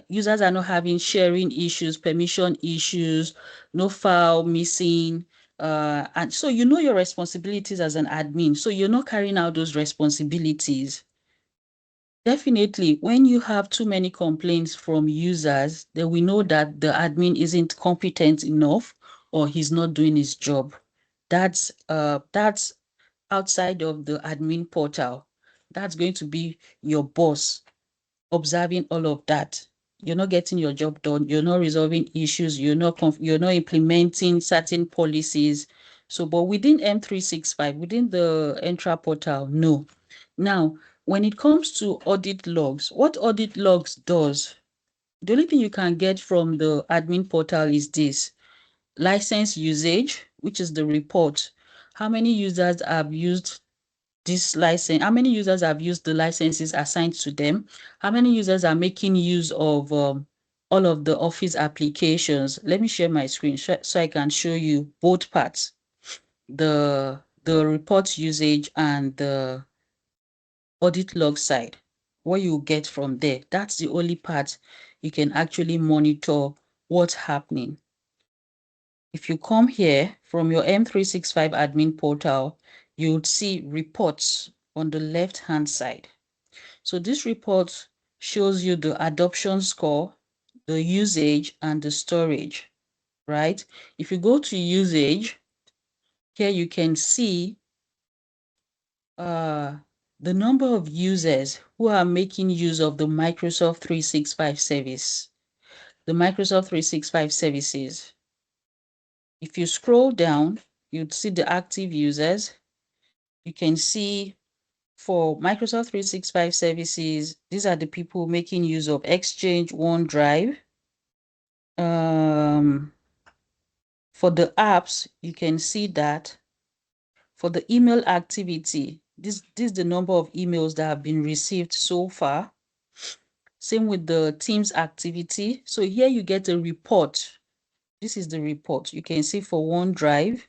Users are not having sharing issues, permission issues, no file missing. And so you know your responsibilities as an admin. So you're not carrying out those responsibilities. Definitely, when you have too many complaints from users, then we know that the admin isn't competent enough or he's not doing his job. That's outside of the admin portal. That's going to be your boss observing all of that. You're not getting your job done. You're not resolving issues. You're not implementing certain policies. So, but within M365, within the Entra portal, no. Now, when it comes to audit logs, what audit logs does, the only thing you can get from the admin portal is this: license usage, which is the report. How many users have used this license? How many users have used the licenses assigned to them? How many users are making use of all of the Office applications? Let me share my screen so I can show you both parts, the report usage and the audit log side. What you get from there, that's the only part you can actually monitor what's happening. If you come here from your M365 admin portal, you would see reports on the left-hand side. So this report shows you the adoption score, the usage, and the storage, right? If you go to usage, here you can see the number of users who are making use of the Microsoft 365 service, the Microsoft 365 services. If you scroll down, you'd see the active users. You can see for Microsoft 365 services, these are the people making use of Exchange, OneDrive. For the apps, you can see that for the email activity, this is the number of emails that have been received so far. Same with the Teams activity. So here you get a report. This is the report. You can see for OneDrive,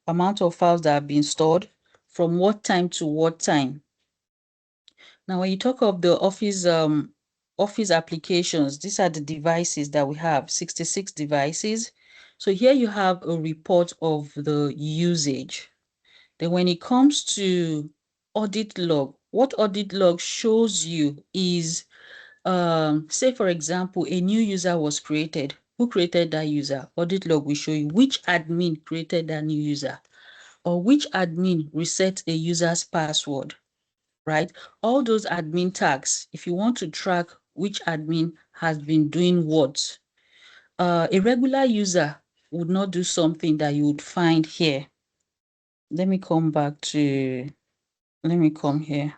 amount of files that have been stored, from what time to what time. Now, when you talk of the Office applications, these are the devices that we have, 66 devices. So here you have a report of the usage. Then when it comes to audit log, what audit log shows you is, say for example, a new user was created. Who created that user? Audit log will show you which admin created that new user, or which admin reset a user's password, right? All those admin tags, if you want to track which admin has been doing what, a regular user would not do something that you would find here. Let me come here.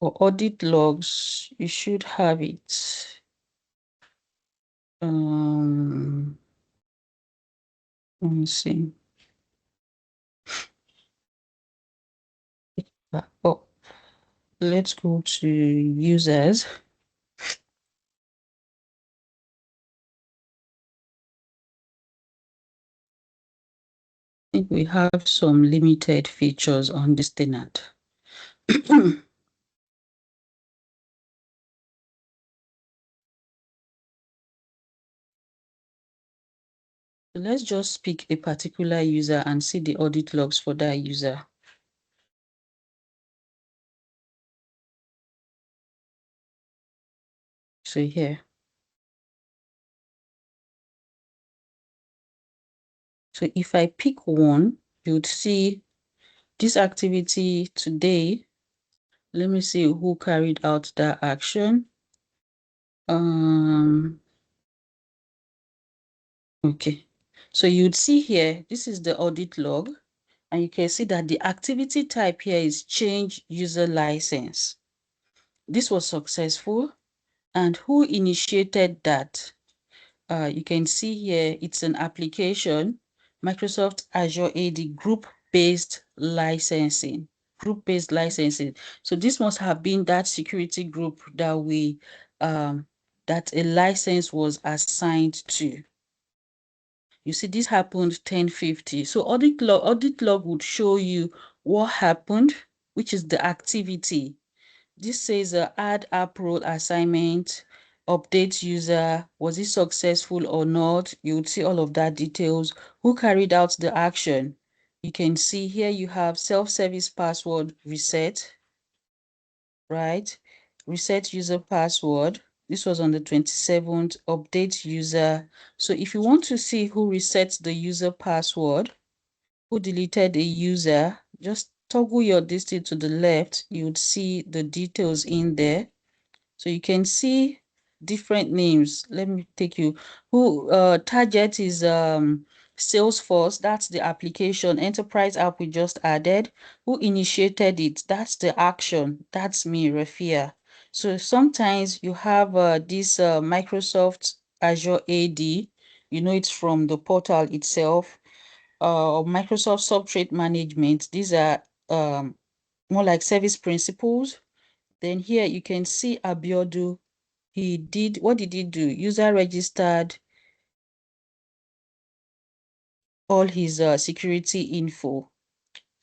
For audit logs, you should have it. Let me see. Oh, let's go to users. I think we have some limited features on this tenant. Let's just pick a particular user and see the audit logs for that user. So here. So if I pick one, you'd see this activity today. Let me see who carried out that action. Okay. So you'd see here, this is the audit log, and you can see that the activity type here is change user license. This was successful. And who initiated that? You can see here, it's an application, Microsoft Azure AD group-based licensing. Group-based licensing. So this must have been that security group that that a license was assigned to. You see, this happened 10:50. So audit log would show you what happened, which is the activity. This says add app role assignment, update user, was it successful or not? You would see all of that details. Who carried out the action? You can see here you have self-service password reset, right? Reset user password. This was on the 27th, update user. So if you want to see who resets the user password, who deleted a user, just toggle your distance to the left, you would see the details in there. So you can see different names. Let me take you. Who target is Salesforce, that's the application, enterprise app we just added. Who initiated it? That's the action. That's me, Rafia. So sometimes you have this Microsoft Azure AD, you know, it's from the portal itself, or Microsoft Substrate Management. These are more like service principles. Then here you can see Abiodu. What did he do? User registered all his security info.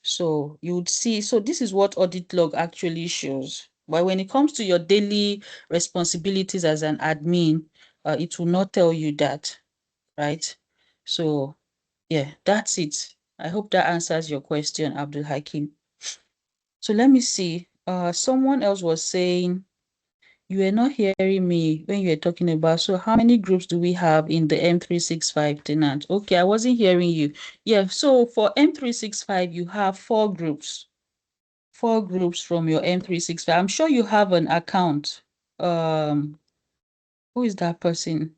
So you would see, so this is what audit log actually shows. But when it comes to your daily responsibilities as an admin, it will not tell you that, right? So yeah, that's it. I hope that answers your question, Abdul Hakim. So let me see. Someone else was saying, you were not hearing me when you were talking about, so how many groups do we have in the M365 tenant? Okay, I wasn't hearing you. Yeah, so for M365, you have 4 groups. 4 groups from your M365. I'm sure you have an account. Who is that person?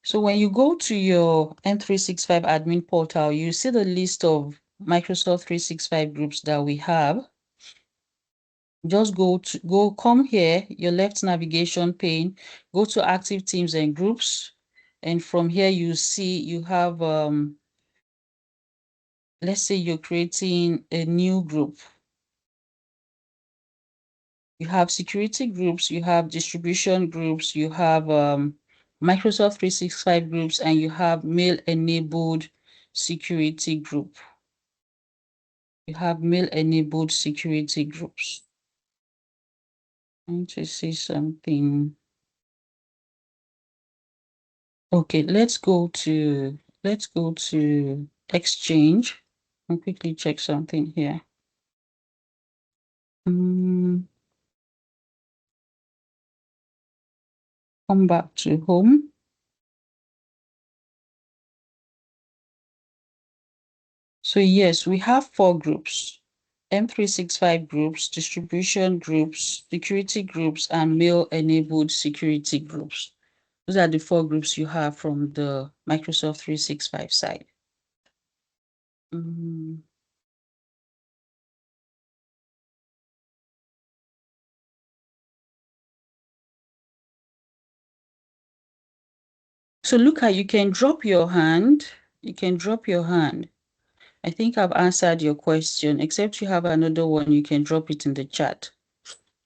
So when you go to your M365 admin portal, you see the list of Microsoft 365 groups that we have. Just come here, your left navigation pane, go to active teams and groups. And from here, you see you have, let's say you're creating a new group. You have security groups, you have distribution groups, you have Microsoft 365 groups, and you have mail-enabled security group. You have mail-enabled security groups. I want to see something. Okay, let's go to Exchange. I'll quickly check something here. Come back to home. So yes, we have 4 groups: M365 groups, distribution groups, security groups, and mail-enabled security groups. Those are the 4 groups you have from the Microsoft 365 side. So Luca, you can drop your hand. You can drop your hand. I think I've answered your question, except you have another one, you can drop it in the chat.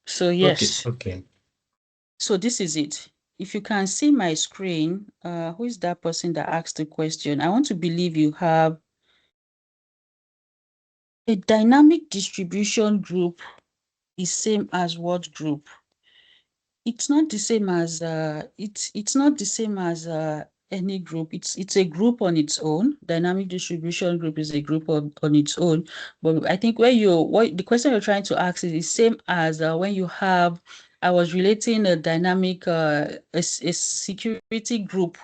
So yes. Okay. So this is it. If you can see my screen, who is that person that asked the question? I want to believe you have a dynamic distribution group is same as what group? It's not the same as it's not the same as any group. It's a group on its own. Dynamic distribution group is a group on its own. But I think what the question you're trying to ask is the same as when you have, I was relating a dynamic a security group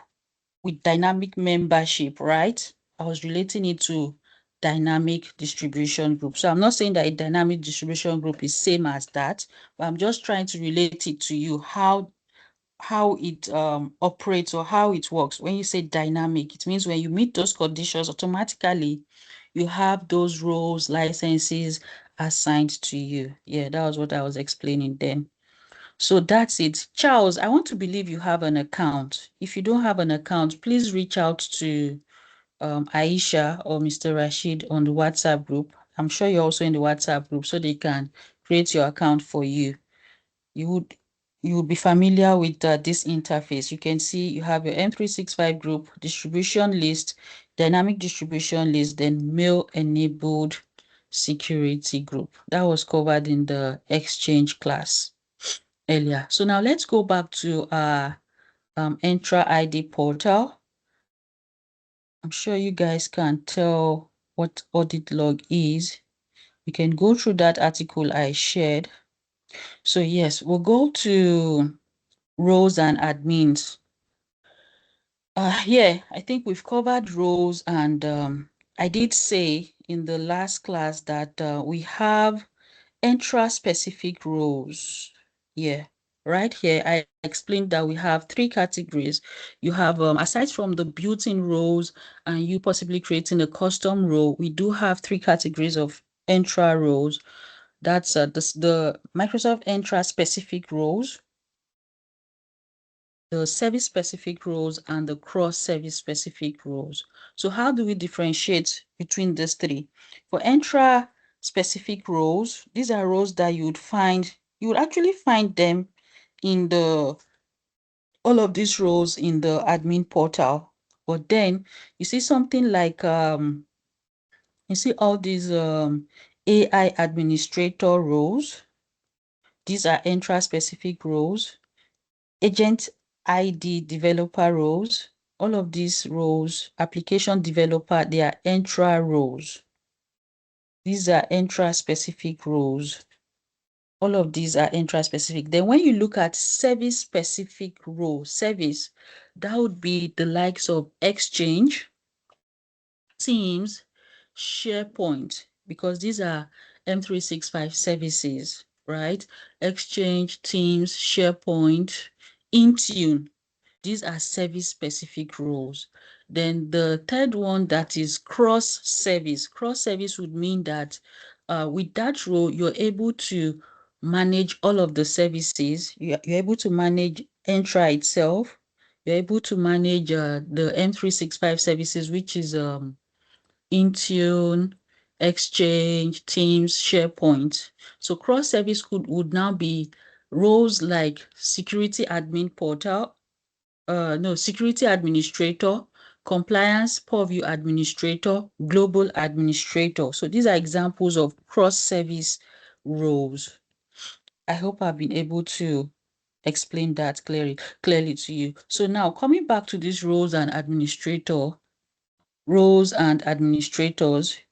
with dynamic membership, right? I was relating it to dynamic distribution group. So I'm not saying that a dynamic distribution group is same as that, but I'm just trying to relate it to you, how it operates or how it works. When you say dynamic, it means when you meet those conditions, automatically you have those roles, licenses assigned to you. Yeah, that was what I was explaining then. So that's it. Charles, I want to believe you have an account. If you don't have an account, please reach out to Aisha or Mr. Rashid on the WhatsApp group. I'm sure you're also in the WhatsApp group, so they can create your account for you. You would be familiar with this interface. You can see you have your M365 group, distribution list, dynamic distribution list, then mail enabled security group. That was covered in the exchange class earlier. So now let's go back to our Entra ID portal. I'm sure you guys can tell what audit log is. You can go through that article I shared. So yes, we'll go to roles and admins. Yeah, I think we've covered roles, and I did say in the last class that we have Entra specific roles. Yeah, right here I explained that we have 3 categories. You have aside from the built-in roles and you possibly creating a custom role, we do have 3 categories of Entra roles. That's the Microsoft Entra specific roles, the service specific roles, and the cross service specific roles. So how do we differentiate between these 3? For Entra specific roles, these are roles that you would actually find them in all of these roles in the admin portal. But then you see something like you see all these AI administrator roles. These are Entra specific roles. Agent ID developer roles. All of these roles, application developer, they are Entra roles. These are Entra specific roles. All of these are Entra specific. Then when you look at service specific role, service, that would be the likes of Exchange, Teams, SharePoint, because these are M365 services, right? Exchange, Teams, SharePoint, Intune. These are service-specific roles. Then the third one, that is cross-service. Cross-service would mean that with that role, you're able to manage all of the services. You're able to manage Entra itself. You're able to manage the M365 services, which is Intune, Exchange, Teams, SharePoint. So cross-service would now be roles like security admin portal, security administrator, compliance purview administrator, global administrator. So these are examples of cross-service roles. I hope I've been able to explain that clearly to you. So now coming back to these roles and administrators,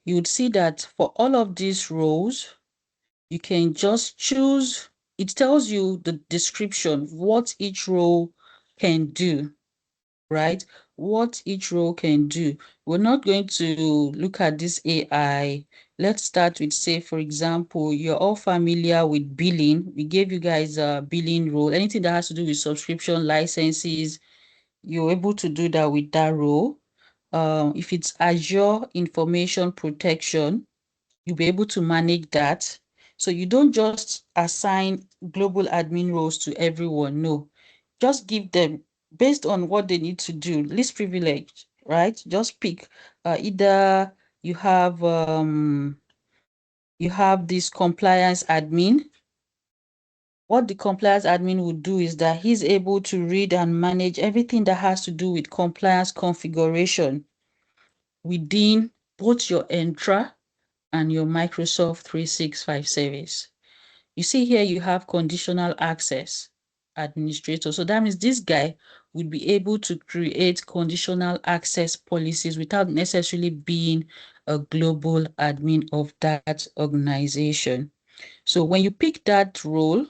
you would see that for all of these roles, you can just choose. It tells you the description, what each role can do, right? What each role can do. We're not going to look at this AI. Let's start with, say, for example, you're all familiar with billing. We gave you guys a billing role. Anything that has to do with subscription licenses, you're able to do that with that role. If it's Azure Information Protection, you'll be able to manage that. So you don't just assign global admin roles to everyone. No, just give them based on what they need to do. Least privilege, right? Just pick either you have this compliance admin. What the compliance admin would do is that he's able to read and manage everything that has to do with compliance configuration within both your Entra and your Microsoft 365 service. You see here you have conditional access administrator. So that means this guy would be able to create conditional access policies without necessarily being a global admin of that organization. So when you pick that role,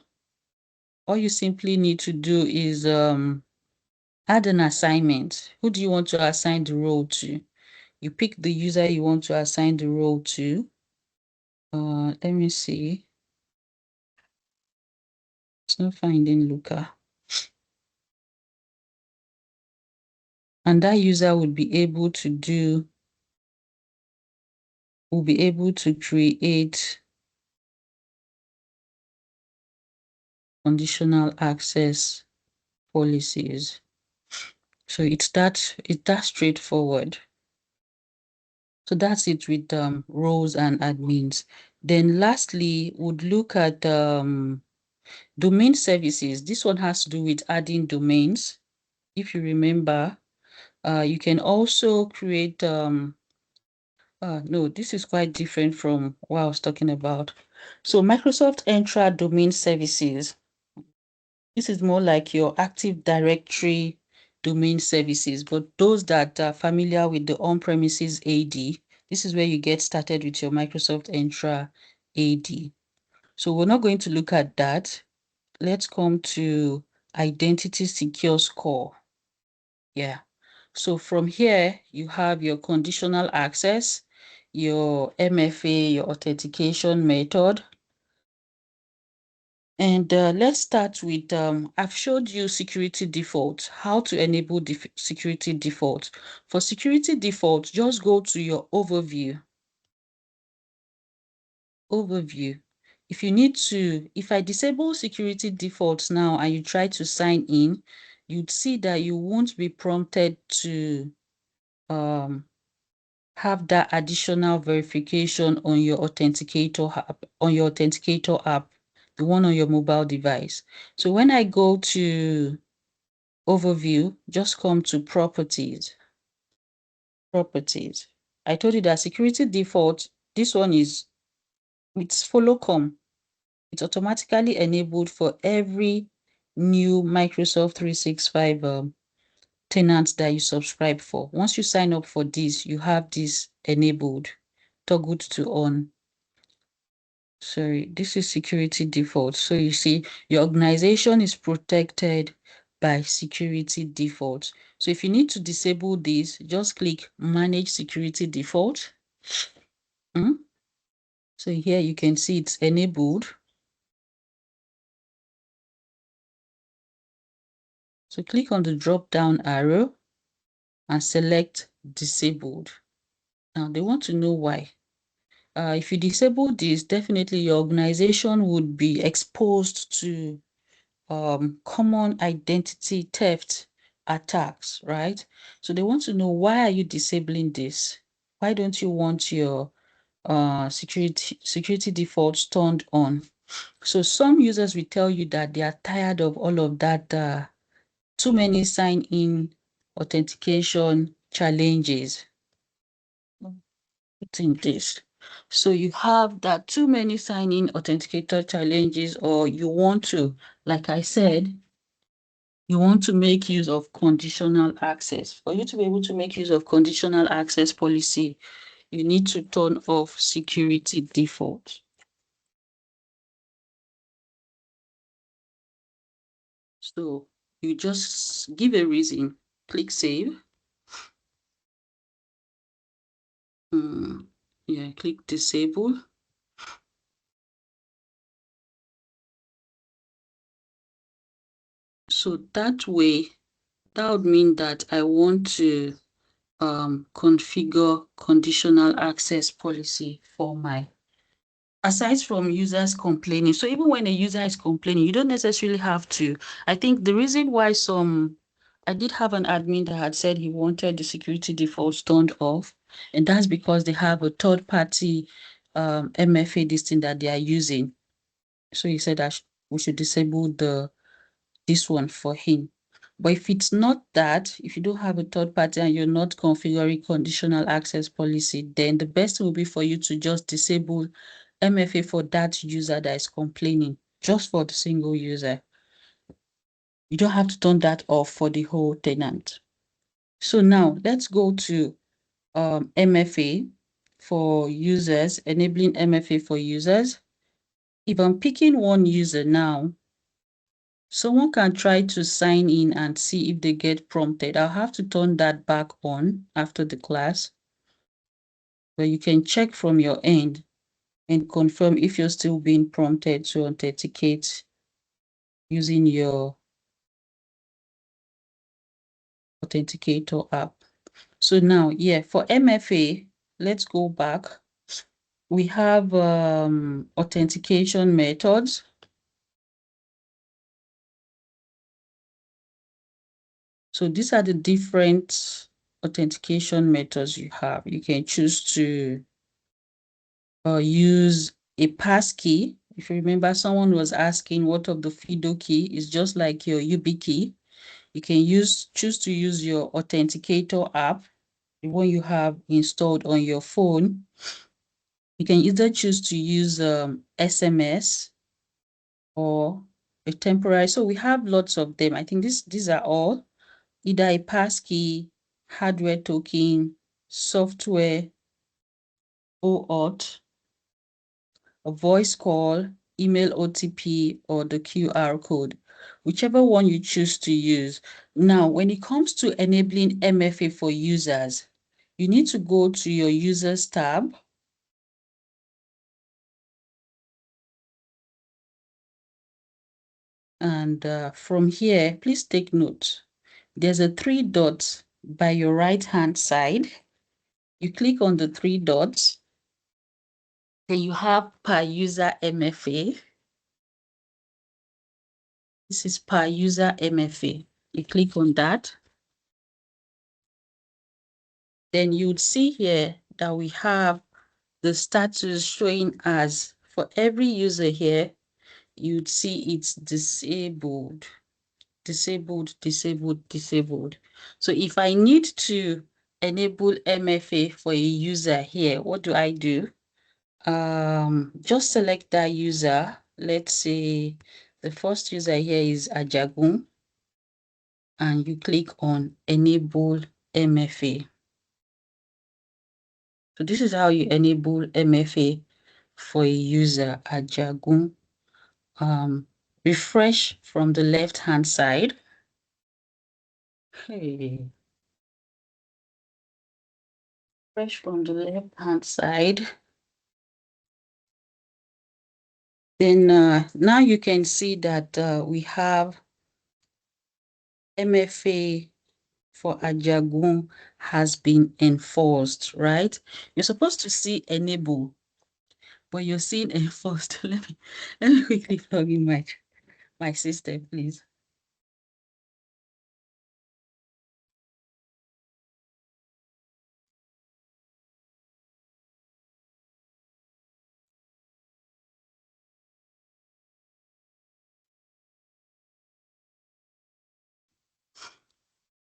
all you simply need to do is add an assignment. Who do you want to assign the role to? You pick the user you want to assign the role to. Let me see. It's not finding Luca. And that user would be able to create conditional access policies. So it's that straightforward. So that's it with roles and admins. Then lastly, would look at domain services. This one has to do with adding domains. If you remember, you can also create no, this is quite different from what I was talking about. So Microsoft Entra domain services. This is more like your Active Directory domain services, but those that are familiar with the on-premises AD, this is where you get started with your Microsoft Entra AD. So we're not going to look at that. Let's come to Identity Secure Score. Yeah. So from here, you have your conditional access, your MFA, your authentication method. And let's start with, I've showed you security default, how to enable security default. For security default, just go to your overview. If you need to, if I disable security defaults now and you try to sign in, you'd see that you won't be prompted to have that additional verification on your authenticator app, the one on your mobile device. So when I go to overview, just come to properties. I told you that security default, this one it's follow-come. It's automatically enabled for every new Microsoft 365 tenants that you subscribe for. Once you sign up for this, you have this enabled, toggled to on. Sorry, this is security default. So you see, your organization is protected by security default. So if you need to disable this, just click Manage Security Default. So here you can see it's enabled. So click on the drop-down arrow and select Disabled. Now they want to know why. If you disable this, definitely your organization would be exposed to common identity theft attacks, right? So they want to know, why are you disabling this? Why don't you want your security defaults turned on? So some users will tell you that they are tired of all of that, too many sign-in authentication challenges. In this. So you have that too many sign-in authenticator challenges, or you want to, like I said, you want to make use of conditional access. For you to be able to make use of conditional access policy, you need to turn off security default. So you just give a reason, click save. Yeah, click disable. So that way, that would mean that I want to configure conditional access policy for my, aside from users complaining. So even when a user is complaining, you don't necessarily have to. I think the reason why I did have an admin that had said he wanted the security defaults turned off, and that's because they have a third-party MFA this thing that they are using. So he said that we should disable this one for him. But if it's not that, if you don't have a third party and you're not configuring conditional access policy, then the best will be for you to just disable MFA for that user that is complaining, just for the single user. You don't have to turn that off for the whole tenant. So now let's go to MFA for users, enabling MFA for users. If I'm picking one user now, someone can try to sign in and see if they get prompted. I'll have to turn that back on after the class, but you can check from your end and confirm if you're still being prompted to authenticate using your Authenticator app. So now, yeah, for MFA, let's go back. We have authentication methods. So these are the different authentication methods you have. You can choose to use a passkey. If you remember, someone was asking what of the FIDO key is just like your YubiKey. You can choose to use your Authenticator app, the one you have installed on your phone. You can either choose to use SMS or a temporary. So we have lots of them. I think these are all either a passkey, hardware token, software, OAuth, a voice call, email OTP, or the QR code, whichever one you choose to use. Now, when it comes to enabling MFA for users, you need to go to your users tab. And from here, please take note. There's a 3 dots by your right-hand side. You click on the 3 dots. Then you have per user MFA. This is per user MFA. You click on that. Then you would see here that we have the status showing as for every user here, you'd see it's disabled, disabled, disabled, disabled. So if I need to enable MFA for a user here, what do I do? Just select that user. Let's say the first user here is Ajagun, and you click on enable MFA. So this is how you enable MFA for a user, Ajagun. Refresh from the left-hand side. Hey. Refresh from the left-hand side. Then now you can see that we have MFA for Ajagun has been enforced, right? You're supposed to see enable, but you're seeing enforced. Let me quickly plug in my system, please.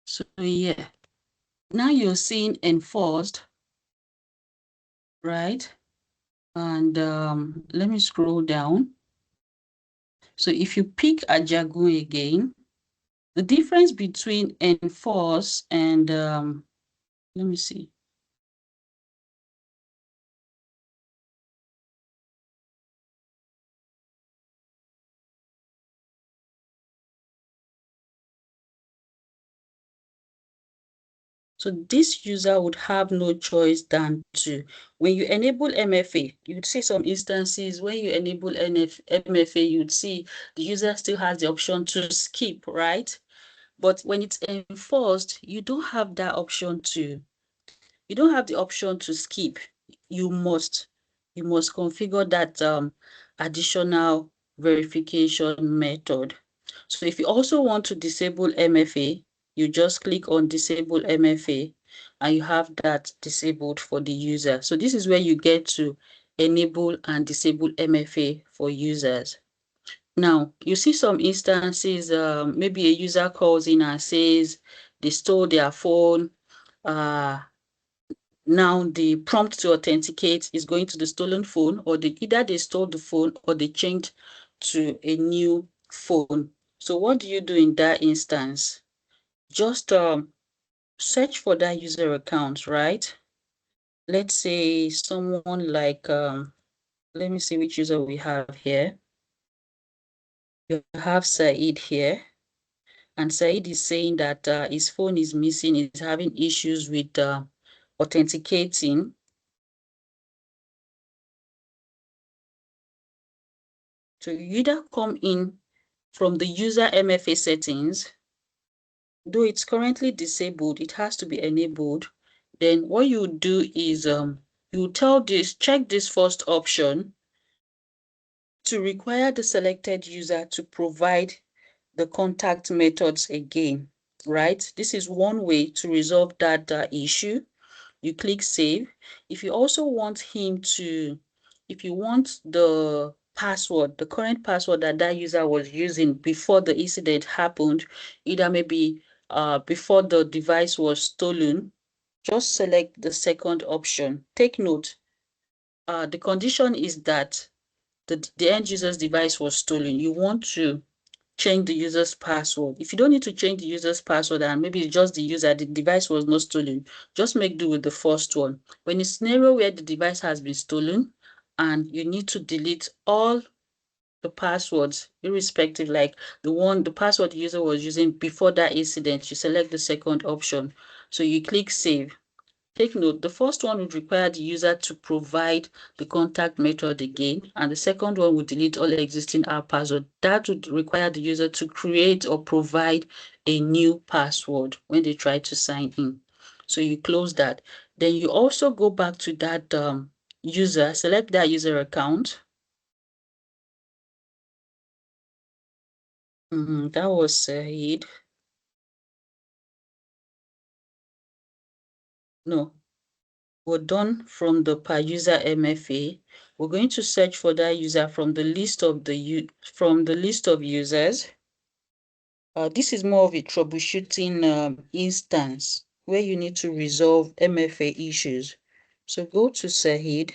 So yeah, now you're seeing enforced, right? And let me scroll down. So if you pick Ajagun again, the difference between enforce and let me see. So this user would have no choice than to, when you enable MFA, you'd see some instances when you enable MFA, you'd see the user still has the option to skip, right? But when it's enforced, you don't have that option to, you don't have the option to skip. You must configure that additional verification method. So if you also want to disable MFA, you just click on disable MFA and you have that disabled for the user. So this is where you get to enable and disable MFA for users. Now, you see some instances, maybe a user calls in and says they stole their phone. Now the prompt to authenticate is going to the stolen phone, or either they stole the phone or they changed to a new phone. So what do you do in that instance? Just search for that user account, right? Let's say someone like, let me see which user we have here. You have Said here, and Said is saying that his phone is missing, he's having issues with authenticating. So you either come in from the user MFA settings, though it's currently disabled, it has to be enabled. Then what you do is you check this first option to require the selected user to provide the contact methods again, right? This is one way to resolve that issue. You click save. If you also want him to, if you want the password, the current password that that user was using before the incident happened, either maybe before the device was stolen, just select the second option. Take note, the condition is that the end user's device was stolen. You want to change the user's password. If you don't need to change the user's password and maybe it's just the user, the device was not stolen, just make do with the first one. When it's a scenario where the device has been stolen and you need to delete all the passwords, irrespective, like the password the user was using before that incident, you select the second option. So you click save. Take note, the first one would require the user to provide the contact method again, and the second one would delete all existing app password. That would require the user to create or provide a new password when they try to sign in. So you close that. Then you also go back to that user, select that user account. That was Said. No, we're done from the per user MFA. We're going to search for that user from the list of users. This is more of a troubleshooting instance where you need to resolve MFA issues. So go to Said.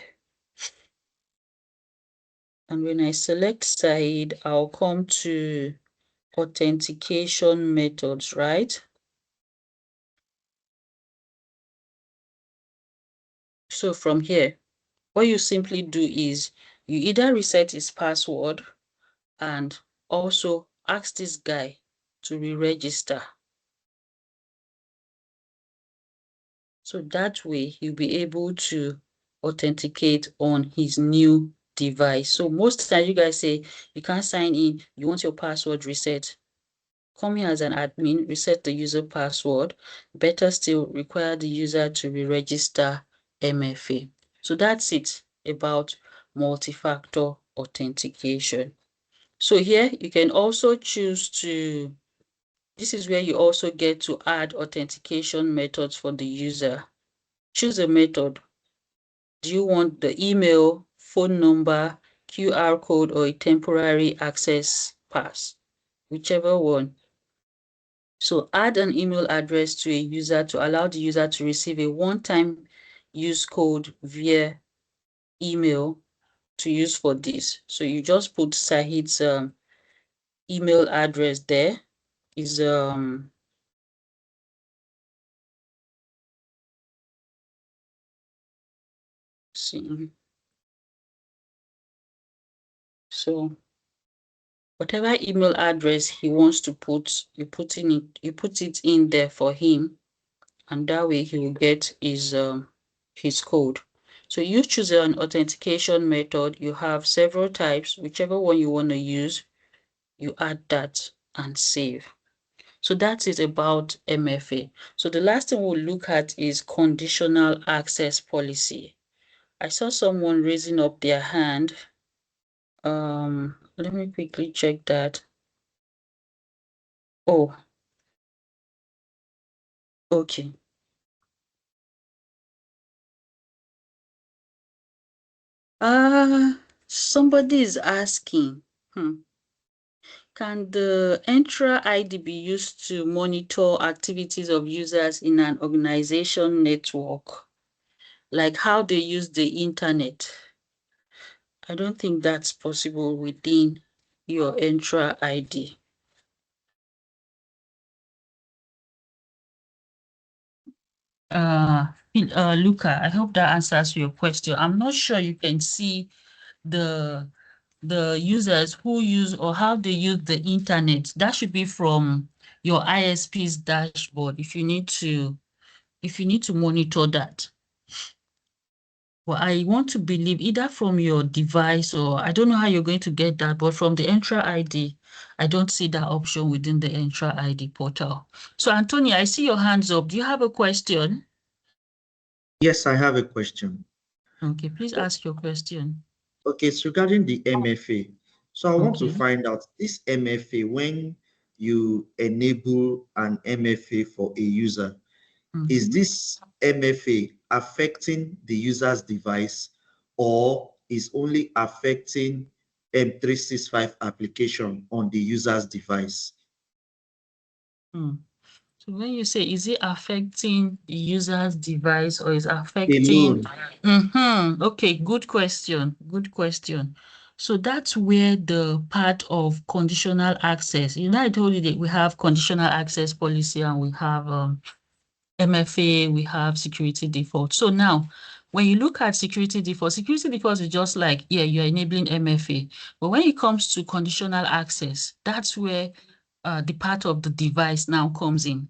And when I select Said, I'll come to authentication methods, right? So from here, what you simply do is you either reset his password and also ask this guy to re-register. So that way he'll be able to authenticate on his new device. So most times you guys say you can't sign in, you want your password reset. Come here as an admin, reset the user password. Better still, require the user to re-register MFA. So that's it about multi-factor authentication. So here you can also choose to, this is where you also get to add authentication methods for the user. Choose a method. Do you want the email, phone number, QR code, or a temporary access pass? Whichever one. So add an email address to a user to allow the user to receive a one-time use code via email to use for this. So you just put Sahid's email address there. Is see. So whatever email address he wants to put, you put it in there for him, and that way he will get his code. So you choose an authentication method. You have several types, whichever one you want to use, you add that and save. So that's it about MFA. So the last thing we'll look at is conditional access policy. I saw someone raising up their hand. Let me quickly check that. Oh, okay. Somebody is asking, can the Entra ID be used to monitor activities of users in an organization network? Like how they use the internet? I don't think that's possible within your Entra ID. Luca, I hope that answers your question. I'm not sure you can see the users who use or how they use the internet. That should be from your ISP's dashboard if you need to monitor that. Well, I want to believe either from your device or I don't know how you're going to get that, but from the Entra ID, I don't see that option within the Entra ID portal. So, Antonia, I see your hands up. Do you have a question? Yes, I have a question. Okay, please ask your question. Okay, it's regarding the MFA. So I want to Okay. find out this MFA, when you enable an MFA for a user, is this MFA affecting the user's device or is only affecting M365 application on the user's device? So when you say, is it affecting the user's device or is Alone. affecting? Okay, good question. Good question. So that's where the part of conditional access, I told you that we have conditional access policy and we have MFA, we have security default. So now, when you look at security default is just like, yeah, you're enabling MFA. But when it comes to conditional access, that's where the part of the device now comes in,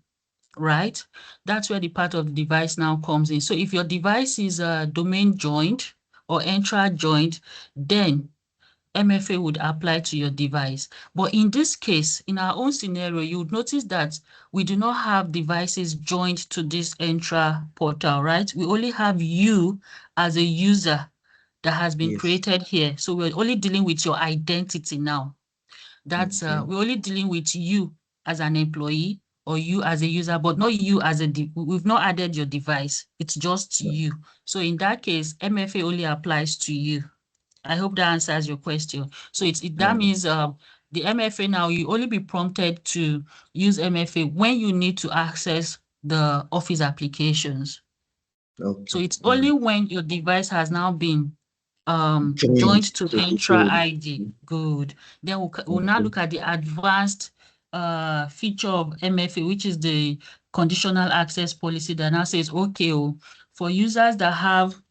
right? That's where the part of the device now comes in. So if your device is domain joined or Entra joined, then MFA would apply to your device. But in this case, in our own scenario, you would notice that we do not have devices joined to this Entra portal, right? We only have you as a user that has been Yes. created here. So we're only dealing with your identity now. That's Okay. we're only dealing with you as an employee or you as a user, but not you as we've not added your device. It's just you. So in that case, MFA only applies to you. I hope that answers your question. So that means the MFA now, you only be prompted to use MFA when you need to access the Office applications. Okay. So it's only when your device has now been joined to Entra ID. Good. Then we'll now look at the advanced feature of MFA, which is the conditional access policy that now says, okay, for users that have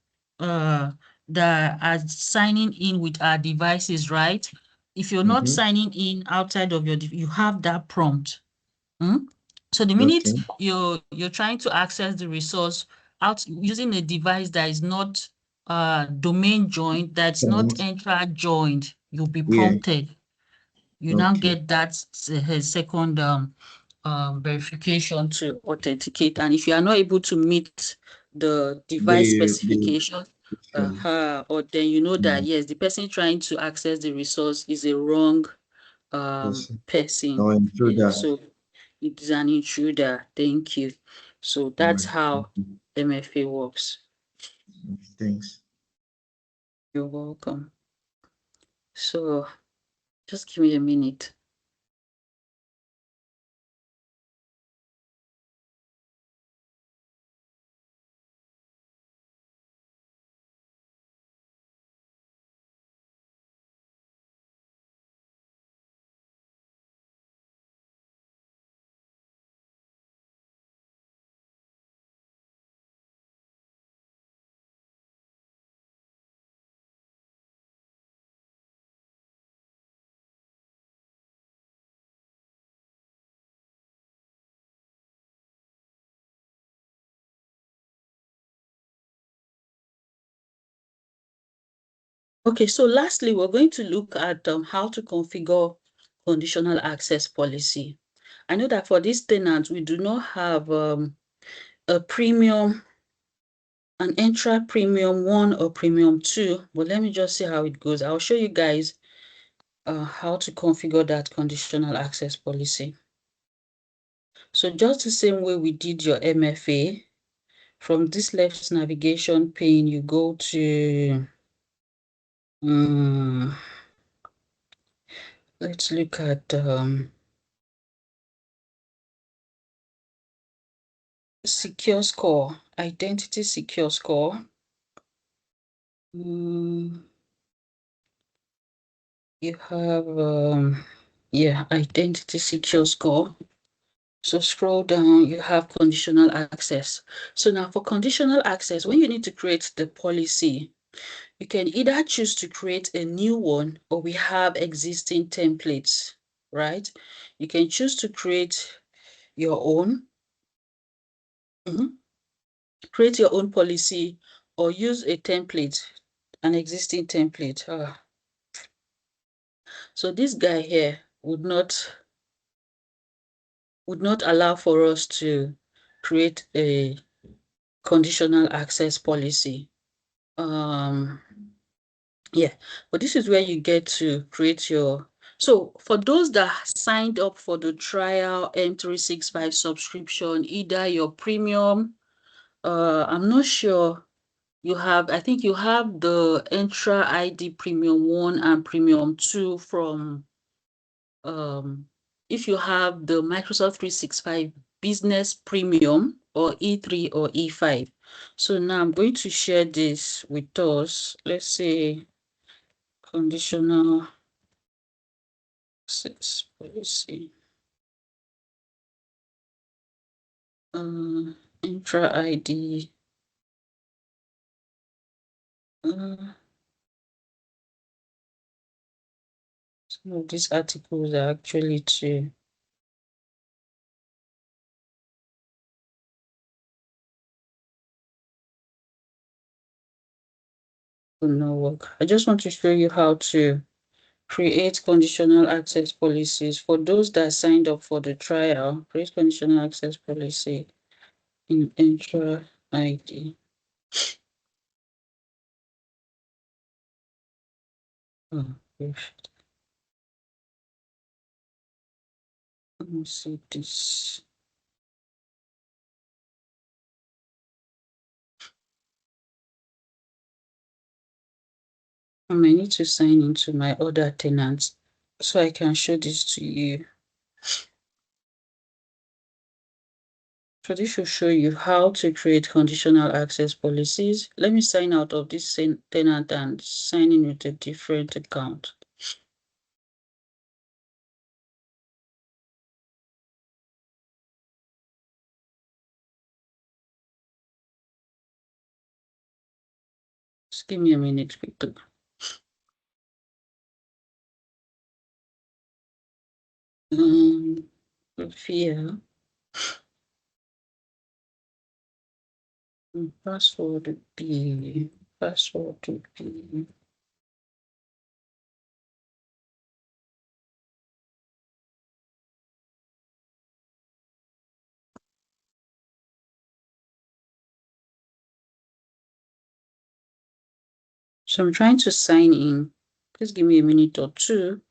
that are signing in with our devices, right? If you're not signing in outside of you have that prompt. So the minute you're trying to access the resource out using a device that is not domain joined, that's not Entra joined, you'll be prompted. You now get that second verification to authenticate. And if you are not able to meet the device specification, or then you know that yes, the person trying to access the resource is a wrong person. Yeah, so it is an intruder. Thank you. So that's how MFA works. Thanks. You're welcome. So just give me a minute. Okay, so lastly, we're going to look at how to configure conditional access policy. I know that for this tenant, we do not have a premium, an Entra Premium 1 or Premium 2, but let me just see how it goes. I'll show you guys how to configure that conditional access policy. So just the same way we did your MFA, from this left navigation pane, you go to, let's look at secure score, identity secure score. You have, yeah, identity secure score. So scroll down, you have conditional access. So now for conditional access, when you need to create the policy, you can either choose to create a new one, or we have existing templates, right? You can choose to create your own, create your own policy, or use a template, an existing template. So this guy here would not allow for us to create a conditional access policy. Yeah, but this is where you get to create your. So for those that signed up for the trial M365 subscription, either your premium, I'm not sure you have, I think you have the Entra ID Premium 1 and Premium 2 from, if you have the Microsoft 365 Business Premium or E3 or E5. So now I'm going to share this with us. Let's say conditional access policy. Entra ID. Some of these articles are actually to no work. I just want to show you how to create conditional access policies for those that signed up for the trial. Create conditional access policy in Entra ID. Oh, gosh. Let me see this. I may need to sign into my other tenants so I can show this to you. So this should show you how to create conditional access policies. Let me sign out of this tenant and sign in with a different account. Just give me a minute quickly. Here, password would be, so I'm trying to sign in. Please give me a minute or two.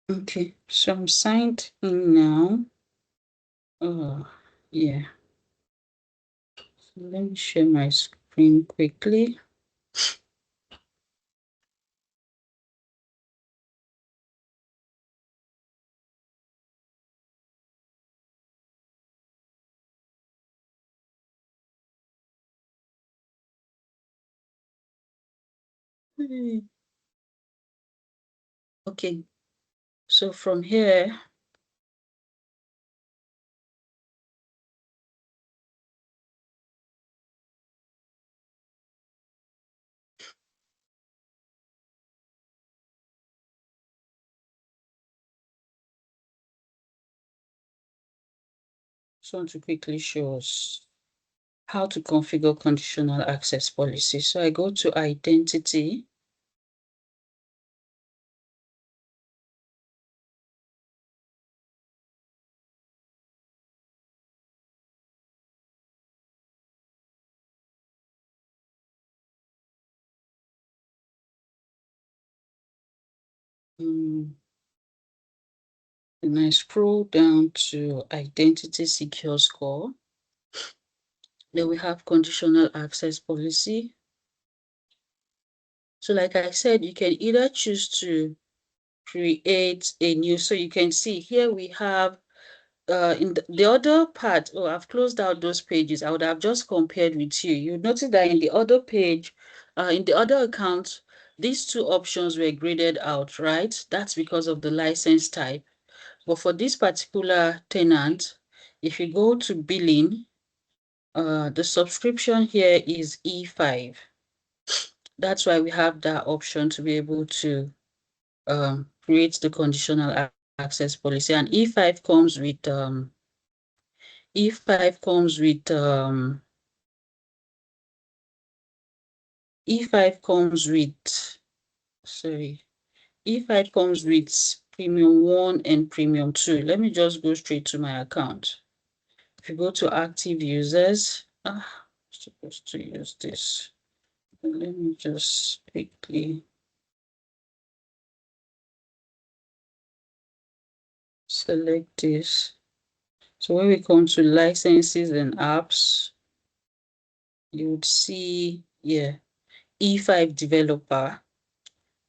Okay, so I'm signed in now. Oh, yeah. So let me share my screen quickly. Okay, so from here, just want to quickly show us how to configure conditional access policy. So I go to identity. And I scroll down to identity secure score. Then we have conditional access policy. So like I said, you can either choose to create a new, so you can see here we have in the other part, oh, I've closed out those pages. I would have just compared with you. You notice that in the other page, in the other account, these two options were graded out, right? That's because of the license type. But for this particular tenant, if you go to billing, the subscription here is E5. That's why we have that option to be able to create the conditional access policy. And E5 comes with E5 comes with E5 comes with sorry, E5 comes with premium 1 and premium 2. Let me just go straight to my account. If you go to active users, I'm supposed to use this. Let me just quickly select this. So when we come to licenses and apps, you would see, yeah, E5 developer.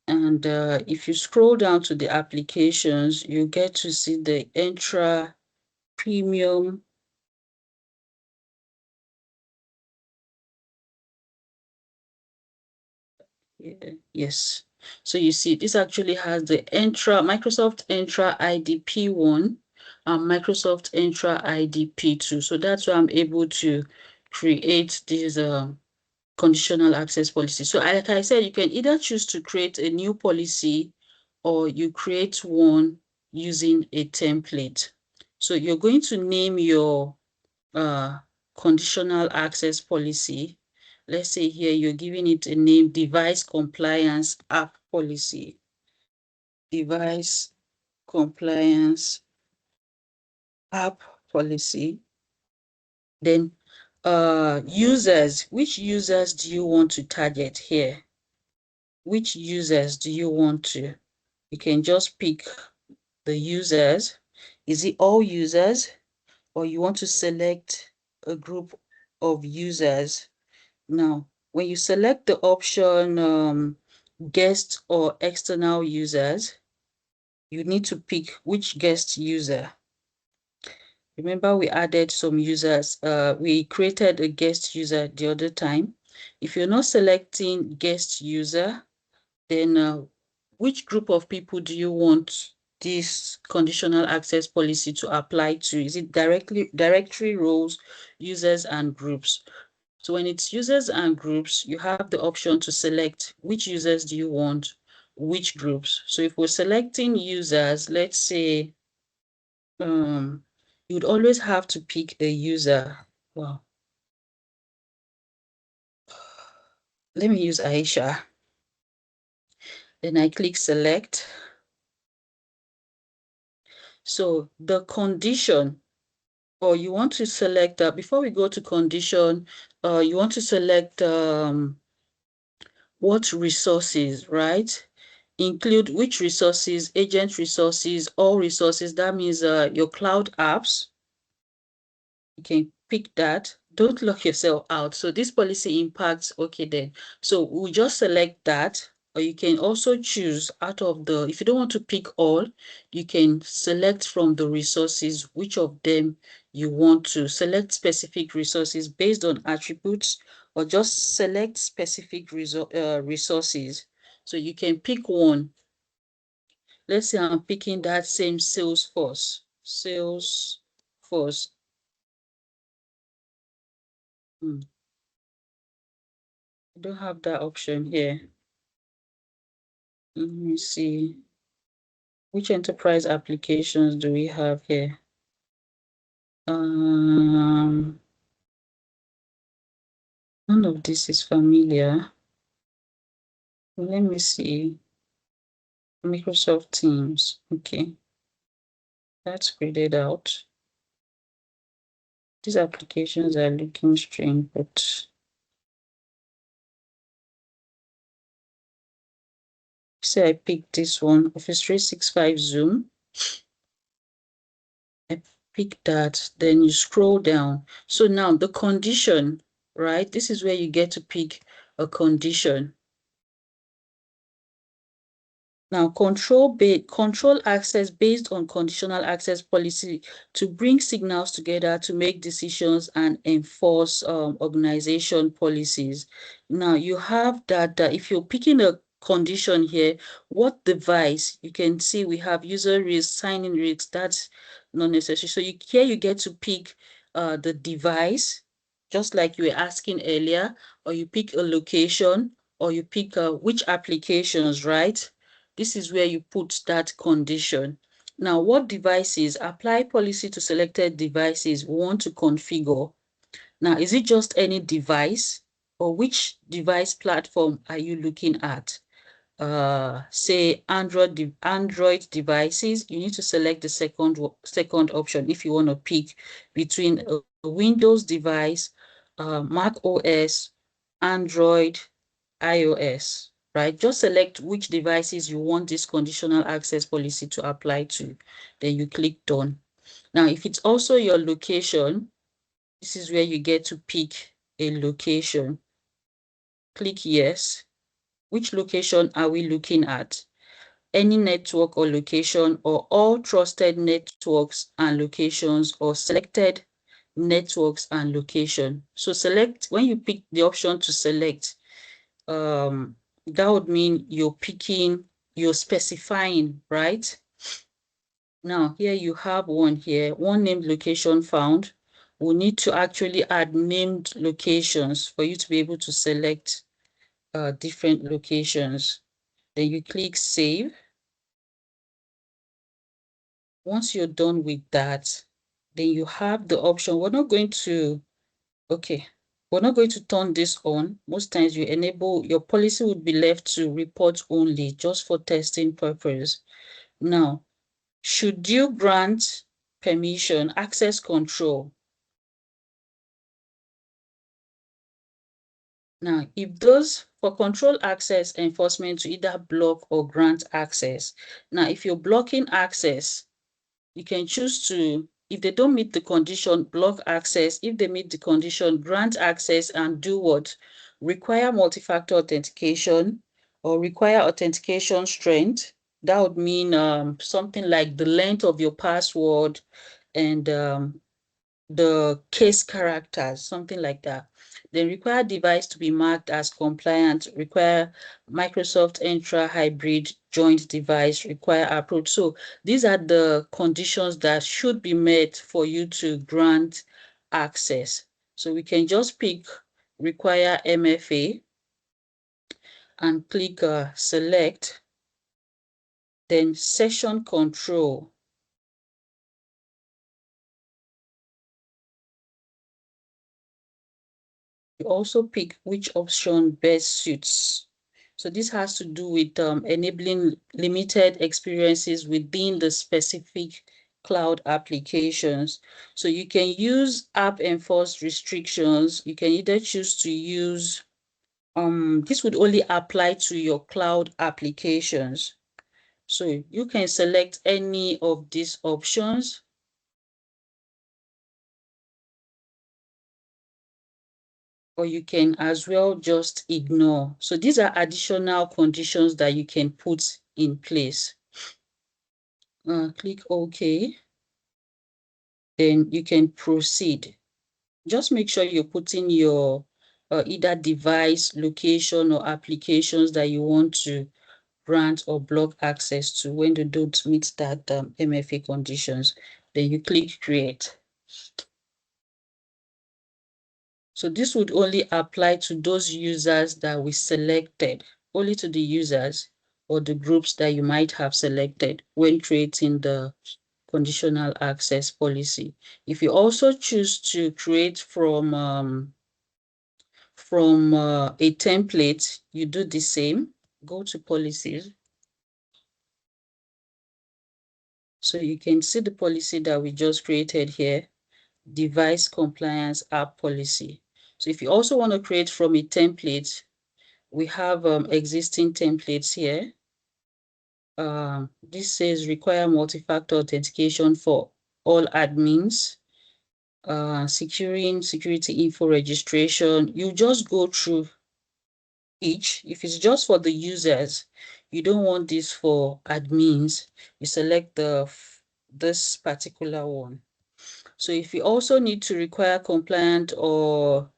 And if you scroll down to the applications, you get to see the Entra Premium. Yeah, yes. So you see, this actually has the Microsoft Entra ID P1 and Microsoft Entra ID P2. So that's why I'm able to create this conditional access policy. So like I said, you can either choose to create a new policy or you create one using a template. So you're going to name your conditional access policy. Let's say here you're giving it a name, device compliance app policy. Device compliance app policy. Then users, which users do you want to target here? Which users do you want to? You can just pick the users. Is it all users, or you want to select a group of users? Now, when you select the option guest or external users, you need to pick which guest user. Remember, we added some users. We created a guest user the other time. If you're not selecting guest user, then which group of people do you want this conditional access policy to apply to? Is it directory roles, users, and groups? So when it's users and groups, you have the option to select which users do you want, which groups. So if we're selecting users, let's say you'd always have to pick a user. Wow. Let me use Aisha. Then I click select. So the condition, or you want to select, before we go to condition, you want to select what resources, right? Include which resources, agent resources, all resources. That means your cloud apps. You can pick that. Don't lock yourself out. So this policy impacts, okay then. So we just select that, or you can also choose out of the, if you don't want to pick all, you can select from the resources, which of them you want to select specific resources based on attributes, or just select specific resources. So you can pick one. Let's say I'm picking that same Salesforce. Salesforce. I don't have that option here. Let me see. Which enterprise applications do we have here? None of this is familiar. Let me see. Microsoft Teams. Okay. That's graded out. These applications are looking strange, but say I pick this one, Office 365 Zoom. I pick that, then you scroll down. So now the condition, right? This is where you get to pick a condition. Now, control access based on conditional access policy to bring signals together to make decisions and enforce organization policies. Now, you have that if you're picking a condition here, what device, you can see we have user risk, sign-in risk, that's not necessary. So here you get to pick the device, just like you were asking earlier, or you pick a location, or you pick which applications, right? This is where you put that condition. Now, what devices? Apply policy to selected devices we want to configure. Now, is it just any device, or which device platform are you looking at? Say Android devices, you need to select the second option if you want to pick between a Windows device, Mac OS, Android, iOS, right? Just select which devices you want this conditional access policy to apply to. Then you click done. Now, if it's also your location, this is where you get to pick a location. Click yes. Which location are we looking at? Any network or location, or all trusted networks and locations, or selected networks and location. So select, when you pick the option to select, that would mean you're specifying, right? Now, here you have one here, one named location found. We need to actually add named locations for you to be able to select different locations. Then you click save. Once you're done with that, then you have the option. We're not going to turn this on. Most times you enable, your policy would be left to report only, just for testing purpose. Now, should you grant permission, access control? Now, if those, for control access enforcement to either block or grant access. Now, if you're blocking access, you can choose to, if they don't meet the condition, block access. If they meet the condition, grant access and do what? Require multi-factor authentication or require authentication strength. That would mean something like the length of your password and the case characters, something like that. Then require device to be marked as compliant, require Microsoft Entra hybrid joint device, require approach. So these are the conditions that should be met for you to grant access. So we can just pick require MFA and click select, then session control. You also pick which option best suits. So this has to do with enabling limited experiences within the specific cloud applications. So you can use app enforced restrictions. You can either choose to use, this would only apply to your cloud applications. So you can select any of these options. Or you can as well just ignore. So these are additional conditions that you can put in place. Click OK. Then you can proceed. Just make sure you're putting your either device, location, or applications that you want to grant or block access to when they don't meet that MFA conditions. Then you click create. So this would only apply to those users that we selected, only to the users or the groups that you might have selected when creating the conditional access policy. If you also choose to create from a template, you do the same. Go to policies. So you can see the policy that we just created here, device compliance app policy. So if you also want to create from a template, we have existing templates here. This says require multi-factor authentication for all admins, securing security info registration. You just go through each. If it's just for the users, you don't want this for admins, you select this particular one. So if you also need to require compliant or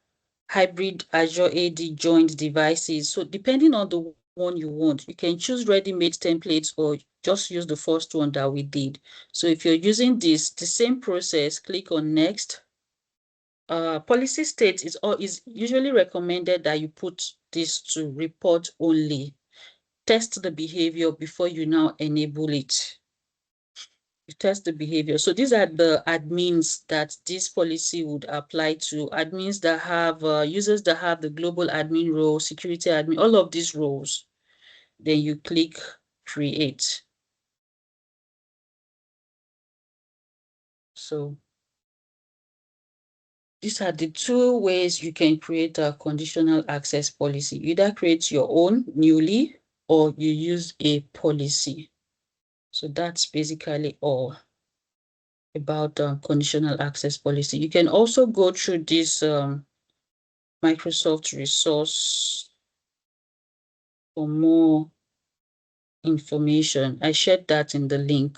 hybrid Azure AD joined devices, so depending on the one you want, you can choose ready-made templates or just use the first one that we did. So if you're using this, the same process, click on next. Policy states is usually recommended that you put this to report only. Test the behavior before you now enable it. You test the behavior. So these are the admins that this policy would apply to. Admins that have users that have the global admin role, security admin, all of these roles. Then you click create. So these are the two ways you can create a conditional access policy. You either create your own newly or you use a policy. So that's basically all about conditional access policy. You can also go through this Microsoft resource for more information. I shared that in the link.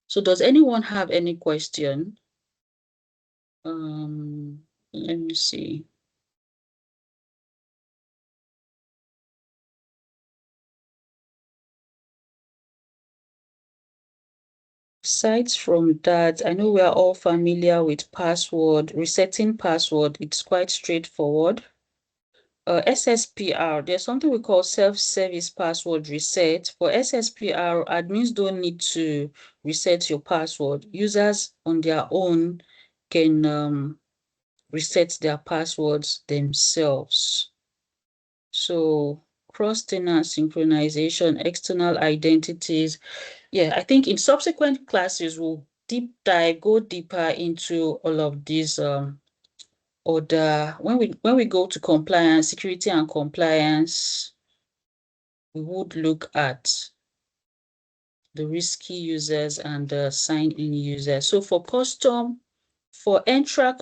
So does anyone have any question? Let me see. Aside from that, I know we are all familiar with password, resetting password. It's quite straightforward. SSPR, there's something we call self-service password reset. For SSPR, admins don't need to reset your password. Users on their own can reset their passwords themselves. So cross-tenant synchronization, external identities. Yeah, I think in subsequent classes, we'll go deeper into all of these when we go to compliance, security and compliance, we would look at the risky users and the sign-in users. So for Entra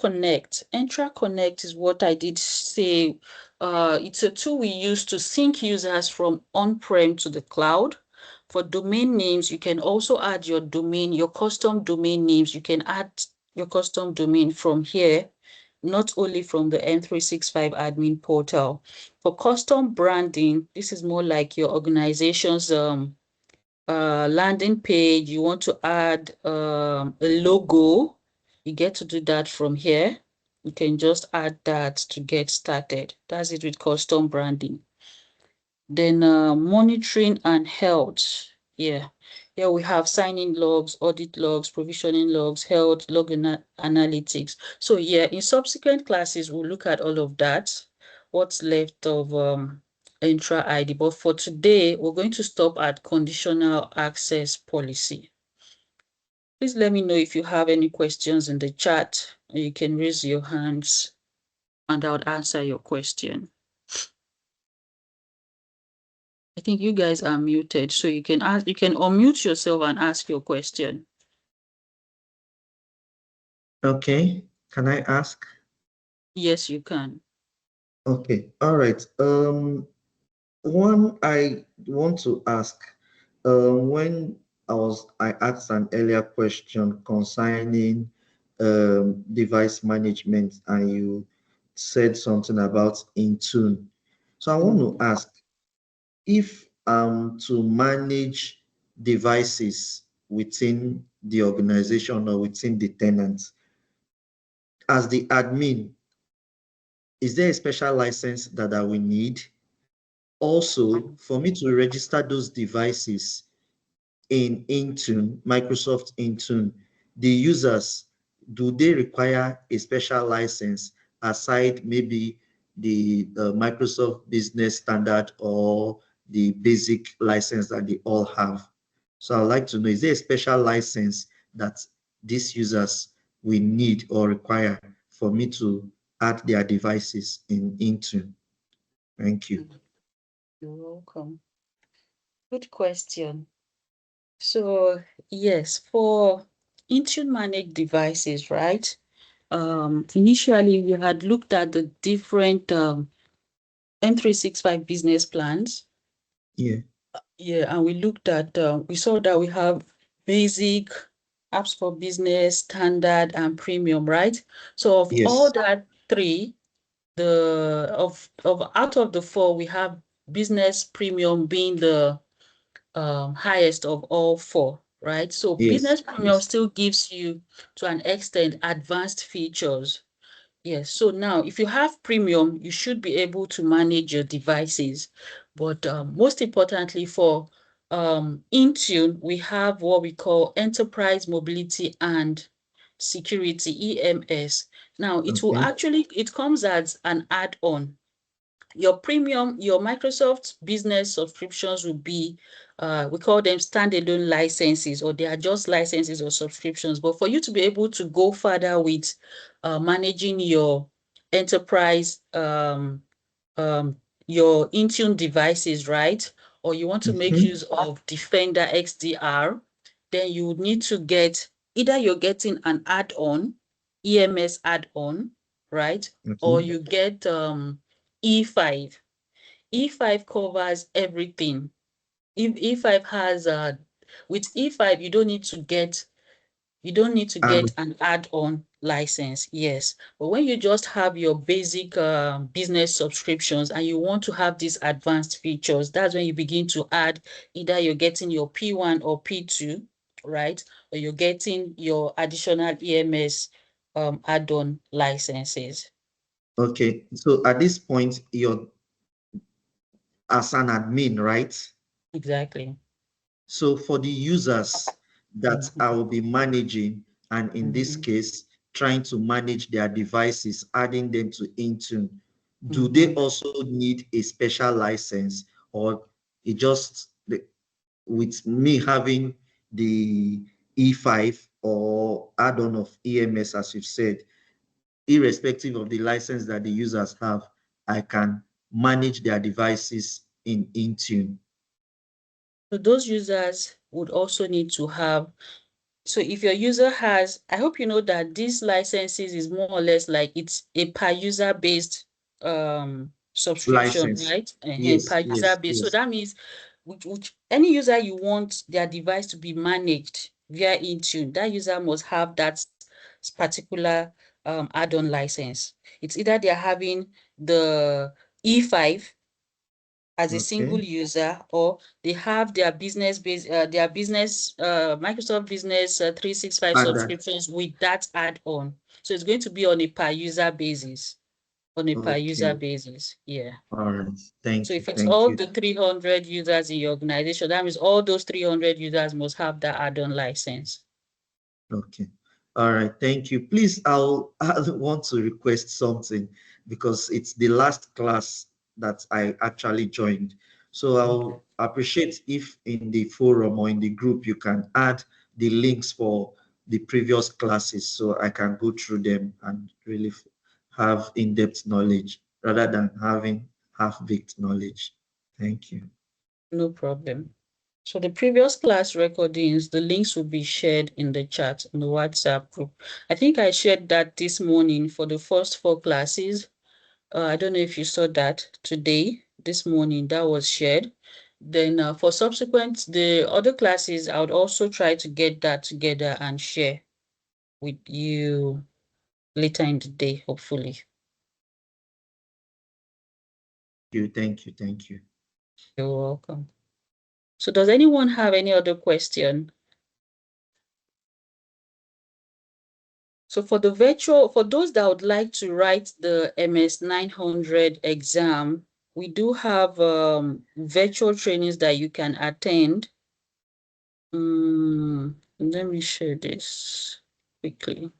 Connect is what I did say. It's a tool we use to sync users from on-prem to the cloud. For domain names, you can also add your custom domain names. You can add your custom domain from here, not only from the M365 admin portal. For custom branding, this is more like your organization's landing page. You want to add a logo, you get to do that from here. You can just add that to get started. That's it with custom branding. Then monitoring and health. Yeah. Here we have sign-in logs, audit logs, provisioning logs, health, log analytics. So yeah, in subsequent classes, we'll look at all of that. What's left of Entra ID. But for today, we're going to stop at conditional access policy. Please let me know if you have any questions in the chat. You can raise your hands and I'll answer your question. I think you guys are muted, so you can unmute yourself and ask your question. Okay, can I ask? Yes, you can. Okay, all right. One I want to ask, when I asked an earlier question concerning device management, and you said something about Intune. So I want to ask if to manage devices within the organization or within the tenants, as the admin, is there a special license that I will need? Also, for me to register those devices in Intune, Microsoft Intune, the users, do they require a special license aside maybe the Microsoft Business Standard or the basic license that they all have? So I'd like to know, is there a special license that these users will need or require for me to add their devices in Intune? Thank you. You're welcome. Good question. So yes, for Intune managed devices, right? Initially we had looked at the different M365 business plans. Yeah. Yeah, and we looked at, we saw that we have basic, apps for business, standard, and premium, right? So of all Yes. that three, out of the four, we have business premium being the highest of all four, right? So Yes. business premium still gives you, to an extent, advanced features. Yes, so now if you have premium, you should be able to manage your devices. But most importantly, for Intune, we have what we call Enterprise Mobility and Security, EMS. Now, it comes as an add-on. Your premium, your Microsoft business subscriptions will be, we call them standalone licenses, or they are just licenses or subscriptions. But for you to be able to go further with managing your enterprise, your Intune devices, right? Or you want to make use of Defender XDR, then you would need to get, either you're getting an add-on, EMS add-on, right? Or you get E5. E5 covers everything. If E5 has with E5, you don't need to get an add-on license, yes. But when you just have your basic business subscriptions and you want to have these advanced features, that's when you begin to add, either you're getting your P1 or P2, right? Or you're getting your additional EMS add-on licenses. Okay, so at this point, you're as an admin, right? Exactly. So for the users that I will be managing, and in this case, trying to manage their devices, adding them to Intune, do they also need a special license, or it just, with me having the E5 or add-on of EMS, as you've said, irrespective of the license that the users have, I can manage their devices in Intune? So those users would also need to have, so if your user has, I hope you know that these licenses is more or less like it's a per user based subscription, License. right? Yes, Per user yes, based. So yes. that means which any user you want their device to be managed via Intune, that user must have that particular add-on license. It's either they're having the E5 as a single Okay. user, or they have their Microsoft Business 365 Standard. subscriptions with that add-on. So it's going to be on a per user basis. Okay. Yeah. All right. So Thank you. if it's Thank all you. the 300 users in your organization, that means all those 300 users must have that add-on license. Okay. All right. Thank you. Please, I want to request something because it's the last class that I actually joined. So I'll appreciate if in the forum or in the group you can add the links for the previous classes so I can go through them and really have in-depth knowledge rather than having half-baked knowledge. Thank you. No problem. So the previous class recordings, the links will be shared in the chat in the WhatsApp group. I think I shared that this morning for the first 4 classes. I don't know if you saw that today, this morning, that was shared. Then for subsequent, the other classes, I would also try to get that together and share with you later in the day, hopefully. Thank you. Thank you. You're welcome. So does anyone have any other question? So for those that would like to write the MS 900 exam, we do have virtual trainings that you can attend. Let me share this quickly.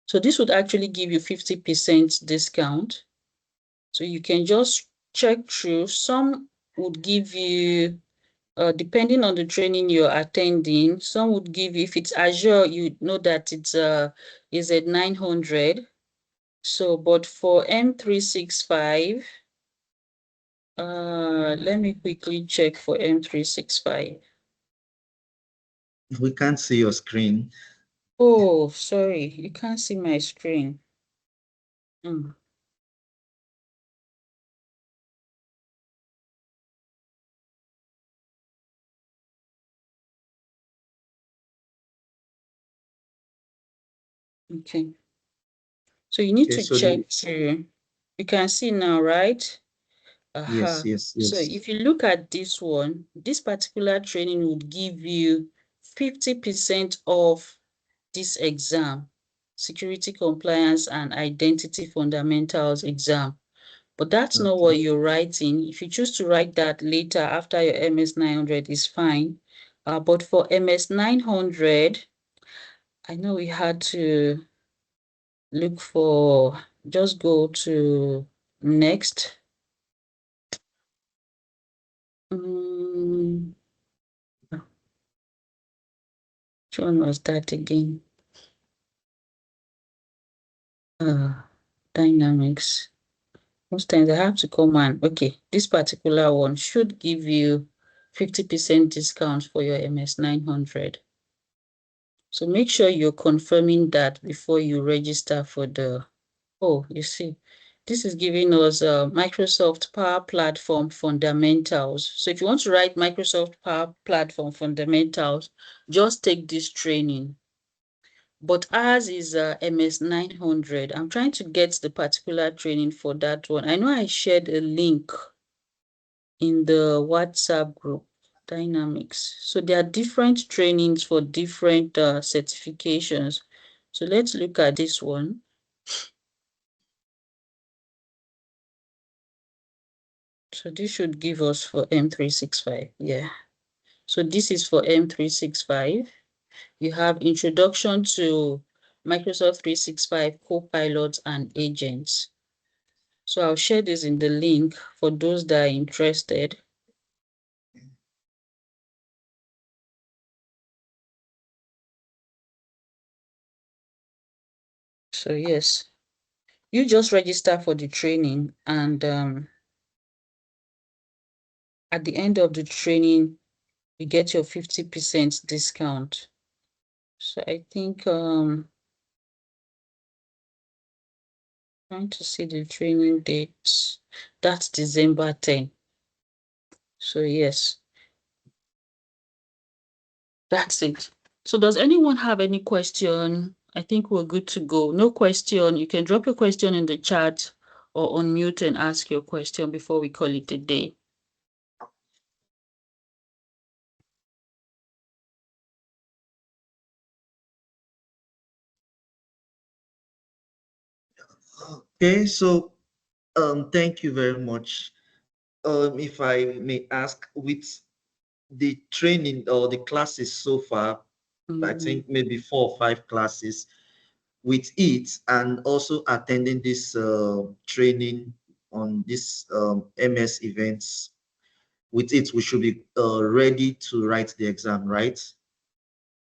So this would actually give you 50% discount. So you can just check through. Some would give you, depending on the training you're attending, some would give you, if it's Azure, you know that it's is at 900. So, but for M365, let me quickly check for M365. We can't see your screen. Oh, sorry, you can't see my screen. Okay. So you need Okay, to so check through. You can see now, right? yes, yes, So yes. if you look at this one, this particular training would give you 50% off this exam, security compliance and identity fundamentals exam. But that's not what Okay. you're writing. If you choose to write that later after your MS 900 is fine. But for MS 900, I know we had to look for, just go to next. Which one was that again? Dynamics. Most times I have to come and, okay, this particular one should give you 50% discount for your MS 900. So make sure you're confirming that before you register for the, oh, you see, this is giving us Microsoft Power Platform Fundamentals. So if you want to write Microsoft Power Platform Fundamentals, just take this training. But ours is MS 900. I'm trying to get the particular training for that one. I know I shared a link in the WhatsApp group, Dynamics. So there are different trainings for different certifications. So let's look at this one. So this should give us for M365. Yeah. So this is for M365. You have Introduction to Microsoft 365 Copilot and Agents. So I'll share this in the link for those that are interested. So yes, you just register for the training, and at the end of the training, you get your 50% discount. So I think trying to see the training dates. That's December 10. So yes, that's it. So does anyone have any question? I think we're good to go. No question. You can drop your question in the chat or unmute and ask your question before we call it a day. Okay, so thank you very much. If I may ask, with the training or the classes so far, I think maybe 4 or 5 classes with it, and also attending this training on this MS events. With it, we should be ready to write the exam, right?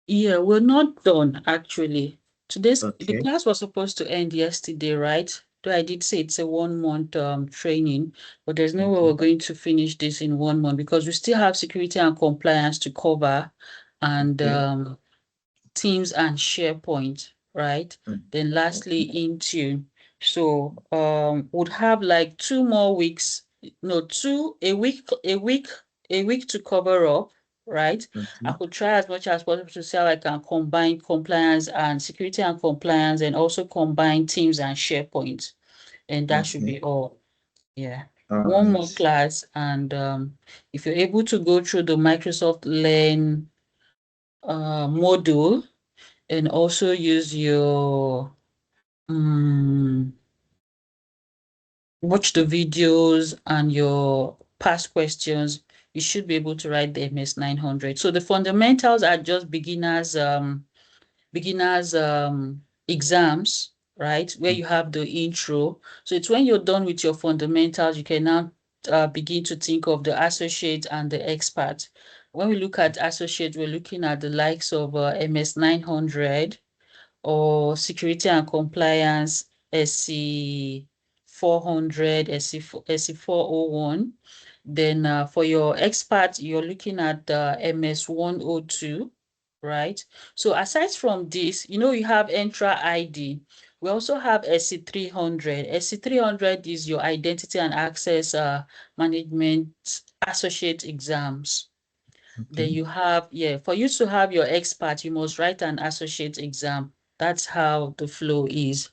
Yeah, we're not done actually. The Okay. class was supposed to end yesterday, right? Though I did say it's a 1 month training, but there's no way we're going to finish this in 1 month because we still have security and compliance to cover, and Teams and SharePoint, right? Then lastly, Intune. So would have like 2 more weeks, no, a week to cover up. right? I Okay. could try as much as possible to see how I can combine compliance and security and compliance, and also combine Teams and SharePoint. And that should Okay. be all. Yeah. All One more right. class, and if you're able to go through the Microsoft Learn module and also use your watch the videos and your past questions, you should be able to write the MS 900. So the fundamentals are just beginners exams, right? Where you have the intro. So it's when you're done with your fundamentals, you can now begin to think of the associate and the expert. When we look at associate, we're looking at the likes of MS 900 or security and compliance, SC 400, SC 401. Then for your expert, you're looking at MS 102, right? So aside from this, you have Entra ID. We also have SC 300. SC 300 is your identity and access management associate exams. Then Okay. you have, for you to have your expert, you must write an associate exam. That's how the flow is.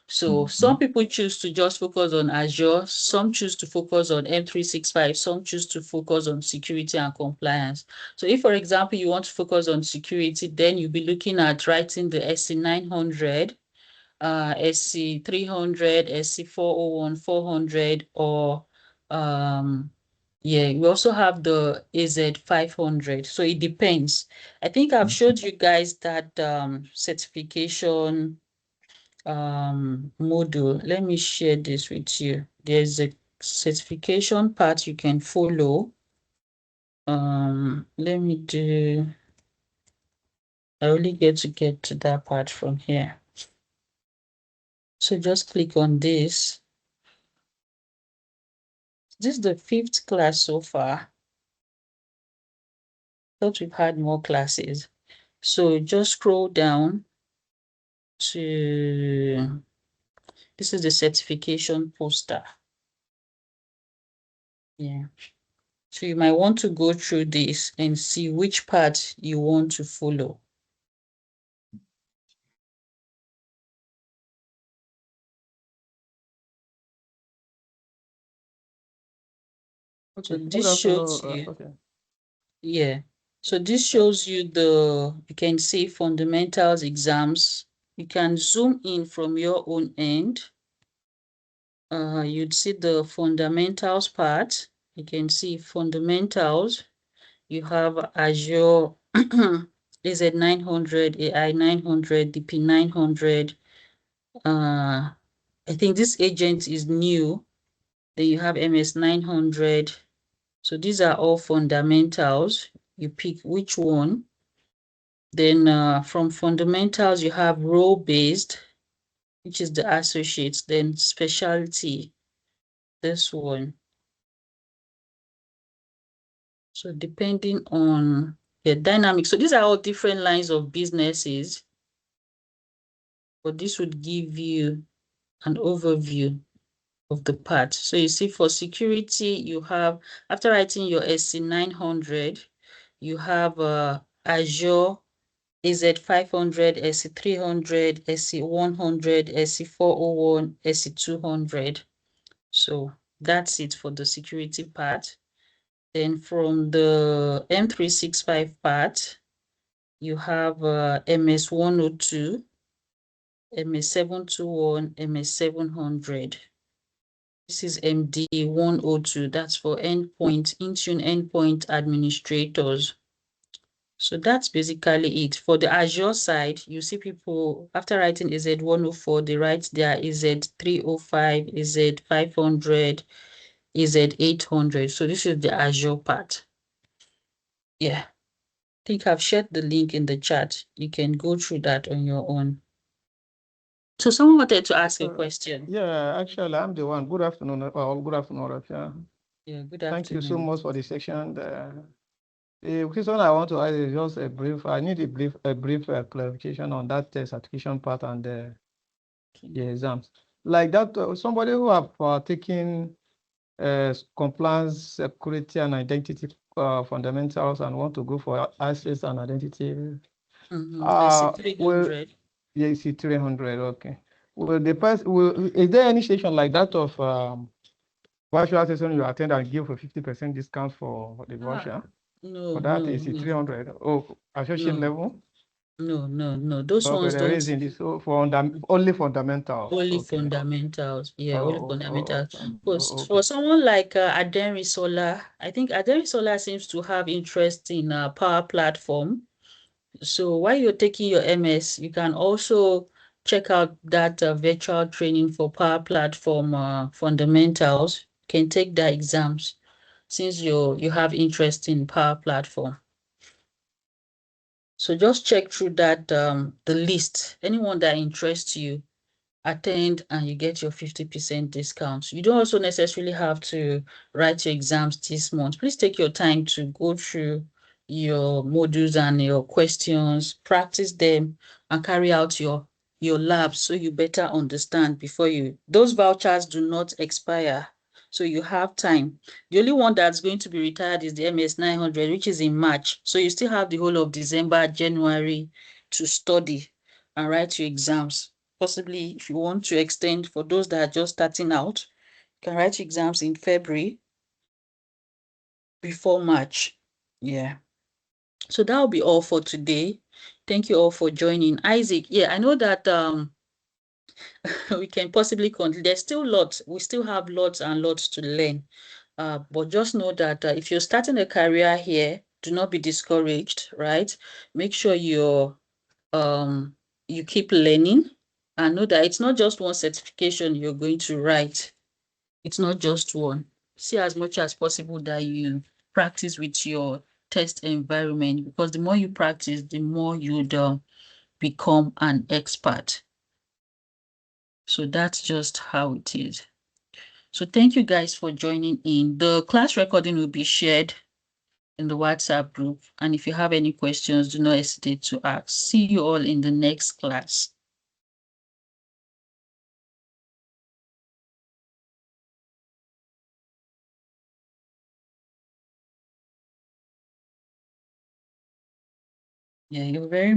So some people choose to just focus on Azure, some choose to focus on M365, some choose to focus on security and compliance. So if, for example, you want to focus on security, then you'll be looking at writing the SC900, SC300, SC401, 400, or we also have the AZ500. So it depends. I think I've showed you guys that certification module. Let me share this with you. There's a certification part you can follow. Let me do, I only get to that part from here. So just click on this. This is the 5th class so far. Thought we've had more classes. So just scroll down to, this is the certification poster. Yeah. So you might want to go through this and see which part you want to follow. So Okay. this Good afternoon. shows you, Okay. yeah. So this shows you you can see fundamentals exams. You can zoom in from your own end. You'd see the fundamentals part. You can see fundamentals. You have Azure AZ900, AI 900, DP 900. I think this agent is new. Then you have MS 900. So these are all fundamentals. You pick which one. Then from fundamentals, you have role-based, which is the associates. Then specialty, this one. So depending on the dynamic. So these are all different lines of businesses. But this would give you an overview of the part. So you see for security, you have, after writing your SC900, you have Azure, AZ500, SC300, SC100, SC401, SC200. So that's it for the security part. Then from the M365 part, you have MS102, MS721, MS700. This is MD102. That's for endpoint, Intune endpoint administrators. So that's basically it. For the Azure side, you see people, after writing AZ104, they write their AZ305, AZ500, AZ800. So this is the Azure part. Yeah. I think I've shared the link in the chat. You can go through that on your own. So someone wanted to ask a question. Yeah, actually, I'm the one. Good afternoon. Good afternoon, Russia. Yeah, good Thank you so afternoon. much for the section. The question I want to ask is just a brief. I need a brief clarification on that certification part and the exams. Like that, somebody who have taken compliance, security, and identity fundamentals and want to go for access and identity, I see 300. yeah, you see 300. Okay. Will the person is there any session like that of virtual session you attend and give a 50% discount for the virtual? No, For that no, is no. 300. Oh, associate level? No. Those Okay, ones there don't. is in this for only fundamentals. Only Okay. fundamentals. Yeah, only fundamentals. Okay. For someone like Aderi Solar, I think Aderi Solar seems to have interest in Power Platform. So while you're taking your MS, you can also check out that virtual training for Power Platform fundamentals. You can take the exams since you have interest in Power Platform. So just check through that the list. Anyone that interests you, attend and you get your 50% discount. You don't also necessarily have to write your exams this month. Please take your time to go through your modules and your questions, practice them, and carry out your labs so you better understand before those vouchers do not expire. So you have time. The only one that's going to be retired is the MS 900, which is in March. So you still have the whole of December, January to study and write your exams. Possibly, if you want to extend for those that are just starting out, you can write your exams in February before March. Yeah. So that will be all for today. Thank you all for joining. Isaac, yeah, I know that we can possibly continue. There's still lots. We still have lots and lots to learn. But just know that if you're starting a career here, do not be discouraged, right? Make sure you keep learning and know that it's not just one certification you're going to write. It's not just one. See as much as possible that you practice with your test environment, because the more you practice, the more you'd become an expert. So that's just how it is. So thank you guys for joining in. The class recording will be shared in the WhatsApp group. And if you have any questions, do not hesitate to ask. See you all in the next class. Yeah, you're very